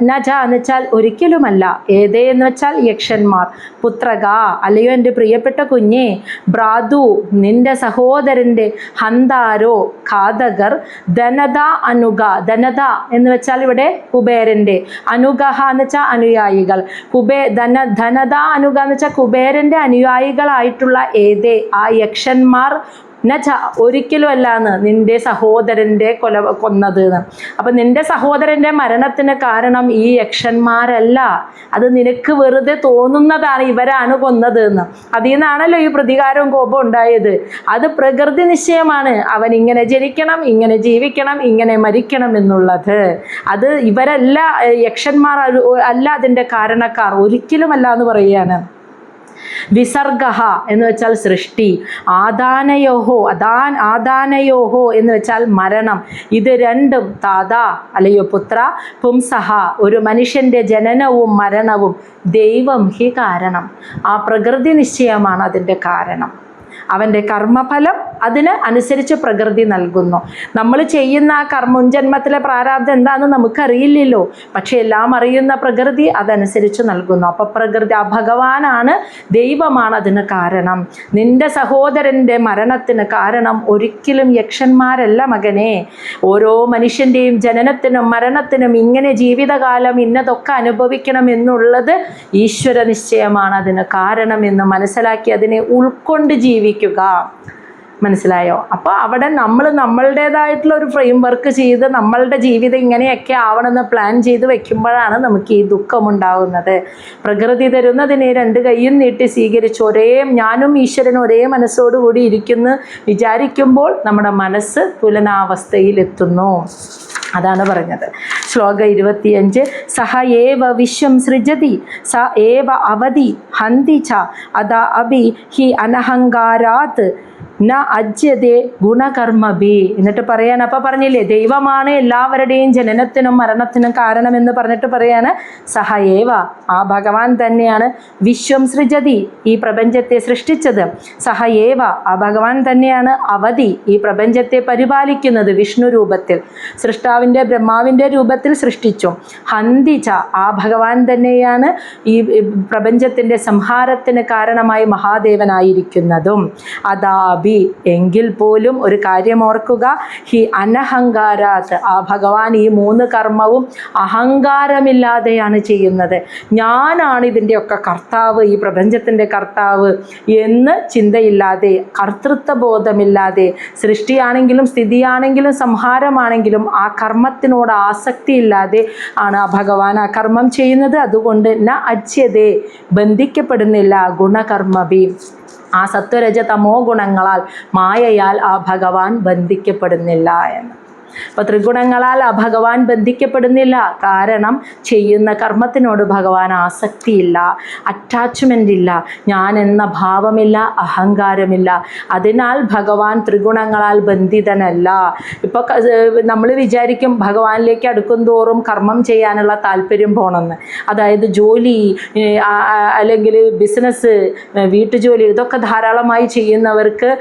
[SPEAKER 1] നജ എന്ന് വെച്ചാൽ ഒരിക്കലുമല്ല, ഏതേ എന്ന് വെച്ചാൽ യക്ഷന്മാർ, പുത്രക അല്ലയോ എൻ്റെ പ്രിയപ്പെട്ട കുഞ്ഞെ, ഭ്രാതു നിന്റെ സഹോദരൻ്റെ, ഹന്താരോ ഘാതകർ, ധനത അനുഗ, ധനത എന്ന് വെച്ചാൽ ഇവിടെ കുബേരൻ്റെ, അനുഗഹ എന്ന് വെച്ചാൽ അനുയായികൾ, ധനത അനുഗ എന്ന് വെച്ചാൽ കുബേരൻ്റെ അനുയായികളായിട്ടുള്ള ഏതേ ആ യക്ഷന്മാർ, നജ ഒരിക്കലും അല്ലാന്ന് നിന്റെ സഹോദരൻ്റെ കൊന്നത് എന്ന്. അപ്പം നിന്റെ സഹോദരൻ്റെ മരണത്തിന് കാരണം ഈ യക്ഷന്മാരല്ല, അത് നിനക്ക് വെറുതെ തോന്നുന്നതാണ്, ഇവരാണ് കൊന്നത് എന്ന്. അതിൽ നിന്നാണല്ലോ ഈ പ്രതികാരവും കോപം ഉണ്ടായത്. അത് പ്രകൃതി നിശ്ചയമാണ്, അവൻ ഇങ്ങനെ ജനിക്കണം, ഇങ്ങനെ ജീവിക്കണം, ഇങ്ങനെ മരിക്കണം എന്നുള്ളത്. അത് ഇവരല്ല, യക്ഷന്മാർ അല്ല അതിൻ്റെ കാരണക്കാർ, ഒരിക്കലുമല്ല എന്ന് പറയുകയാണ്. വിസർഗഹ എന്ന് വെച്ചാൽ സൃഷ്ടി, ആദാനയോഹോ എന്ന് വെച്ചാൽ മരണം. ഇത് രണ്ടും താതാ അല്ലയോ പുത്ര, പുംസഹ ഒരു മനുഷ്യൻ്റെ ജനനവും മരണവും ദൈവം ഹി കാരണം, ആ പ്രകൃതി നിശ്ചയമാണ് അതിൻ്റെ കാരണം. അവൻ്റെ കർമ്മഫലം അതിന് അനുസരിച്ച് പ്രകൃതി നൽകുന്നു. നമ്മൾ ചെയ്യുന്ന ആ മുൻജന്മത്തിലെ പ്രാരാബ്ധം എന്താണെന്ന് നമുക്കറിയില്ലല്ലോ, പക്ഷെ എല്ലാം അറിയുന്ന പ്രകൃതി അതനുസരിച്ച് നൽകുന്നു. അപ്പോൾ പ്രകൃതി, ആ ഭഗവാനാണ്, ദൈവമാണ് അതിന് കാരണം. നിന്റെ സഹോദരൻ്റെ മരണത്തിന് കാരണം ഒരിക്കലും യക്ഷന്മാരല്ല മകനെ. ഓരോ മനുഷ്യൻ്റെയും ജനനത്തിനും മരണത്തിനും ഇങ്ങനെ ജീവിതകാലം ഇന്നതൊക്കെ അനുഭവിക്കണം എന്നുള്ളത് ഈശ്വര നിശ്ചയമാണ് അതിന് കാരണമെന്ന് മനസ്സിലാക്കി അതിനെ ഉൾക്കൊണ്ട് ജീവിക്കുക. മനസ്സിലായോ? അപ്പോൾ അവിടെ നമ്മൾ നമ്മളുടേതായിട്ടുള്ള ഒരു ഫ്രെയിം വർക്ക് ചെയ്ത് നമ്മളുടെ ജീവിതം ഇങ്ങനെയൊക്കെ ആവണമെന്ന് പ്ലാൻ ചെയ്ത് വെക്കുമ്പോഴാണ് നമുക്ക് ഈ ദുഃഖമുണ്ടാകുന്നത്. പ്രകൃതി തരുന്നതിനെ രണ്ട് കൈയും നീട്ടി സ്വീകരിച്ച് ഞാനും ഈശ്വരനും ഒരേ മനസ്സോടുകൂടി ഇരിക്കുന്നു വിചാരിക്കുമ്പോൾ നമ്മുടെ മനസ്സ് തുലനാവസ്ഥയിലെത്തുന്നു. അതാണ് പറഞ്ഞത്. ശ്ലോകം 25. സഹ ഏവ വിശ്വം സൃജതി സ ഏവ അവധി ഹന്തി ച അദാ അഭി ഹി അനഹങ്കാരാത് ന അജ്യതേ ഗുണകർമ്മഭി. എന്നിട്ട് പറയാണ്, അപ്പം പറഞ്ഞില്ലേ ദൈവമാണ് എല്ലാവരുടെയും ജനനത്തിനും മരണത്തിനും കാരണമെന്ന് പറഞ്ഞിട്ട് പറയാണ്, സഹ ഏവ ആ ഭഗവാൻ തന്നെയാണ്, വിശ്വം സൃജതി ഈ പ്രപഞ്ചത്തെ സൃഷ്ടിച്ചത്, സഹ ഏവ ആ ഭഗവാൻ തന്നെയാണ്, അവധി ഈ പ്രപഞ്ചത്തെ പരിപാലിക്കുന്നത് വിഷ്ണു രൂപത്തിൽ, സൃഷ്ടാവിൻ്റെ ബ്രഹ്മാവിൻ്റെ രൂപത്തിൽ സൃഷ്ടിച്ചു, ഹന്തിച്ച ആ ഭഗവാൻ തന്നെയാണ് ഈ പ്രപഞ്ചത്തിൻ്റെ സംഹാരത്തിന് കാരണമായി മഹാദേവനായിരിക്കുന്നതും, അതാഭി എങ്കിൽ പോലും ഒരു കാര്യം ഓർക്കുക, ഹി അനഹങ്കാരാത് ആ ഭഗവാൻ ഈ 3 കർമ്മവും അഹങ്കാരമില്ലാതെയാണ് ചെയ്യുന്നത്. ഞാനാണ് ഇതിൻ്റെയൊക്കെ കർത്താവ്, ഈ പ്രപഞ്ചത്തിൻ്റെ കർത്താവ് എന്ന് ചിന്തയില്ലാതെ, കർത്തൃത്വ ബോധമില്ലാതെ, സൃഷ്ടിയാണെങ്കിലും സ്ഥിതിയാണെങ്കിലും സംഹാരമാണെങ്കിലും ആ കർമ്മത്തിനോട് ആസക്തിയില്ലാതെ ആണ് ആ ഭഗവാൻ ആ കർമ്മം ചെയ്യുന്നത്. അതുകൊണ്ട് ന അച്യതേ ബന്ധിക്കപ്പെടുന്നില്ല ഗുണകർമ്മഭി ആ സത്വരജ തമോ ഗുണങ്ങളാൽ മായയാൽ ആ ഭഗവാൻ ബന്ധിക്കപ്പെടുന്നില്ല എന്ന്. അപ്പോൾ ത്രിഗുണങ്ങളാൽ ആ ഭഗവാൻ ബന്ധിക്കപ്പെടുന്നില്ല. കാരണം ചെയ്യുന്ന കർമ്മത്തിനോട് ഭഗവാൻ ആസക്തിയില്ല, അറ്റാച്ച്മെൻ്റ് ഇല്ല, ഞാൻ എന്ന ഭാവമില്ല, അഹങ്കാരമില്ല. അതിനാൽ ഭഗവാൻ ത്രിഗുണങ്ങളാൽ ബന്ധിതനല്ല. ഇപ്പോൾ നമ്മൾ വിചാരിക്കും ഭഗവാനിലേക്ക് അടുക്കും തോറും കർമ്മം ചെയ്യാനുള്ള താല്പര്യം പോകണമെന്ന്. അതായത് ജോലി അല്ലെങ്കിൽ ബിസിനസ്, വീട്ടുജോലി ഇതൊക്കെ ധാരാളമായി ചെയ്യുന്നവർക്ക്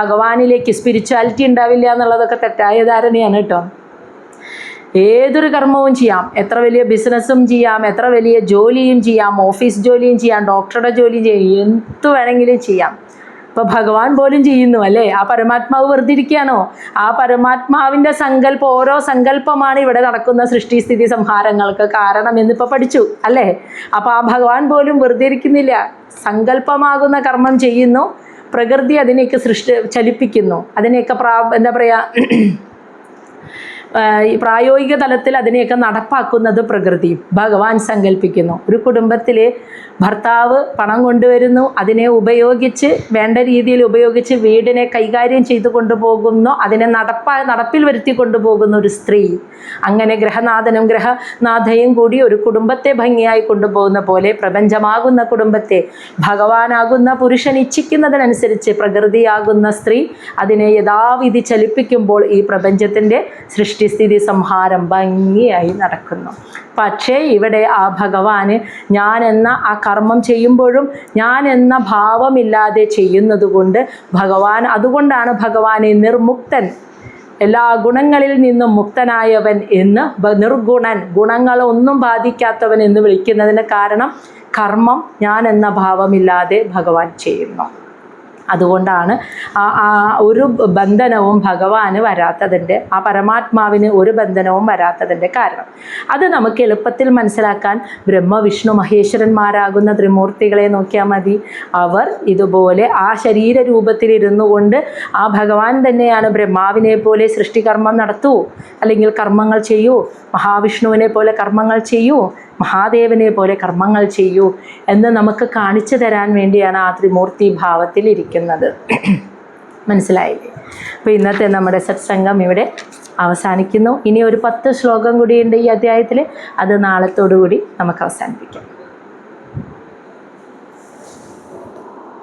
[SPEAKER 1] ഭഗവാനിലേക്ക് സ്പിരിച്വാലിറ്റി ഉണ്ടാവില്ല എന്നുള്ളതൊക്കെ തെറ്റായ ധാരണയാണ് കേട്ടോ. ഏതൊരു കർമ്മവും ചെയ്യാം, എത്ര വലിയ ബിസിനസ്സും ചെയ്യാം, എത്ര വലിയ ജോലിയും ചെയ്യാം, ഓഫീസ് ജോലിയും ചെയ്യാം, ഡോക്ടറുടെ ജോലിയും ചെയ്യാം, എന്ത് വേണമെങ്കിലും ചെയ്യാം. ഇപ്പോൾ ഭഗവാൻ പോലും ചെയ്യുന്നു അല്ലേ? ആ പരമാത്മാവ് വെറുതെ ഇരിക്കുകയാണോ? ആ പരമാത്മാവിൻ്റെ സങ്കല്പം, ഓരോ സങ്കല്പമാണ് ഇവിടെ നടക്കുന്ന സൃഷ്ടിസ്ഥിതി സംഹാരങ്ങൾക്ക് കാരണം എന്നിപ്പോൾ പഠിച്ചു അല്ലേ? അപ്പോൾ ആ ഭഗവാൻ പോലും വെറുതെ ഇരിക്കുന്നില്ല, സങ്കല്പമാകുന്ന കർമ്മം ചെയ്യുന്നു. പ്രകൃതി അതിനെയൊക്കെ ചലിപ്പിക്കുന്നു, അതിനെയൊക്കെ എന്താ പറയുക, പ്രായോഗിക തലത്തിൽ അതിനെയൊക്കെ നടപ്പാക്കുന്നത് പ്രകൃതി. ഭഗവാൻ സങ്കല്പിക്കുന്നു. ഒരു കുടുംബത്തിൽ ഭർത്താവ് പണം കൊണ്ടുവരുന്നു, അതിനെ ഉപയോഗിച്ച് വേണ്ട രീതിയിൽ ഉപയോഗിച്ച് വീടിനെ കൈകാര്യം ചെയ്തു കൊണ്ടുപോകുന്നു, അതിനെ നടപ്പിൽ വരുത്തി കൊണ്ടുപോകുന്ന ഒരു സ്ത്രീ. അങ്ങനെ ഗ്രഹനാഥനും ഗ്രഹനാഥയും കൂടി ഒരു കുടുംബത്തെ ഭംഗിയായി കൊണ്ടുപോകുന്ന പോലെ പ്രപഞ്ചമാകുന്ന കുടുംബത്തെ ഭഗവാനാകുന്ന പുരുഷൻ ഇച്ഛിക്കുന്നതിനനുസരിച്ച് പ്രകൃതിയാകുന്ന സ്ത്രീ അതിനെ യഥാവിധി ചലിപ്പിക്കുമ്പോൾ ഈ പ്രപഞ്ചത്തിൻ്റെ സൃഷ്ടി സൃഷ്ടിസ്ഥിതി സംഹാരം ഭംഗിയായി നടക്കുന്നു. പക്ഷേ ഇവിടെ ആ ഭഗവാന് ഞാൻ എന്ന ആ കർമ്മം ചെയ്യുമ്പോഴും ഞാൻ എന്ന ഭാവമില്ലാതെ ചെയ്യുന്നത് കൊണ്ട് അതുകൊണ്ടാണ് ഭഗവാനെ നിർമുക്തൻ, എല്ലാ ഗുണങ്ങളിൽ നിന്നും മുക്തനായവൻ എന്ന്, നിർഗുണൻ, ഗുണങ്ങളൊന്നും ബാധിക്കാത്തവൻ എന്ന് വിളിക്കുന്നതിന് കാരണം കർമ്മം ഞാൻ എന്ന ഭാവമില്ലാതെ ഭഗവാൻ ചെയ്യുന്നു. അതുകൊണ്ടാണ് ഒരു ബന്ധനവും ഭഗവാന് വരാത്തതിൻ്റെ, ആ പരമാത്മാവിന് ഒരു ബന്ധനവും വരാത്തതിൻ്റെ കാരണം. അത് നമുക്ക് എളുപ്പത്തിൽ മനസ്സിലാക്കാൻ ബ്രഹ്മ വിഷ്ണു മഹേശ്വരന്മാരാകുന്ന ത്രിമൂർത്തികളെ നോക്കിയാൽ മതി. അവർ ഇതുപോലെ ആ ശരീരരൂപത്തിലിരുന്നു കൊണ്ട് ആ ഭഗവാൻ തന്നെയാണ് ബ്രഹ്മാവിനെ പോലെ സൃഷ്ടികർമ്മം നടത്തൂ, അല്ലെങ്കിൽ കർമ്മങ്ങൾ ചെയ്യൂ, മഹാവിഷ്ണുവിനെ പോലെ കർമ്മങ്ങൾ ചെയ്യൂ, മഹാദേവനെ പോലെ കർമ്മങ്ങൾ ചെയ്യൂ എന്ന് നമുക്ക് കാണിച്ചു തരാൻ വേണ്ടിയാണ് ആ ത്രിമൂർത്തി ഭാവത്തിൽ ഇരിക്കുന്നത്. മനസ്സിലായില്ലേ? അപ്പോൾ ഇന്നത്തെ നമ്മുടെ സത്സംഗം ഇവിടെ അവസാനിക്കുന്നു. ഇനി ഒരു 10 ശ്ലോകം കൂടിയുണ്ട് ഈ അധ്യായത്തിൽ. അത് നാളത്തോടുകൂടി നമുക്ക് അവസാനിപ്പിക്കാം.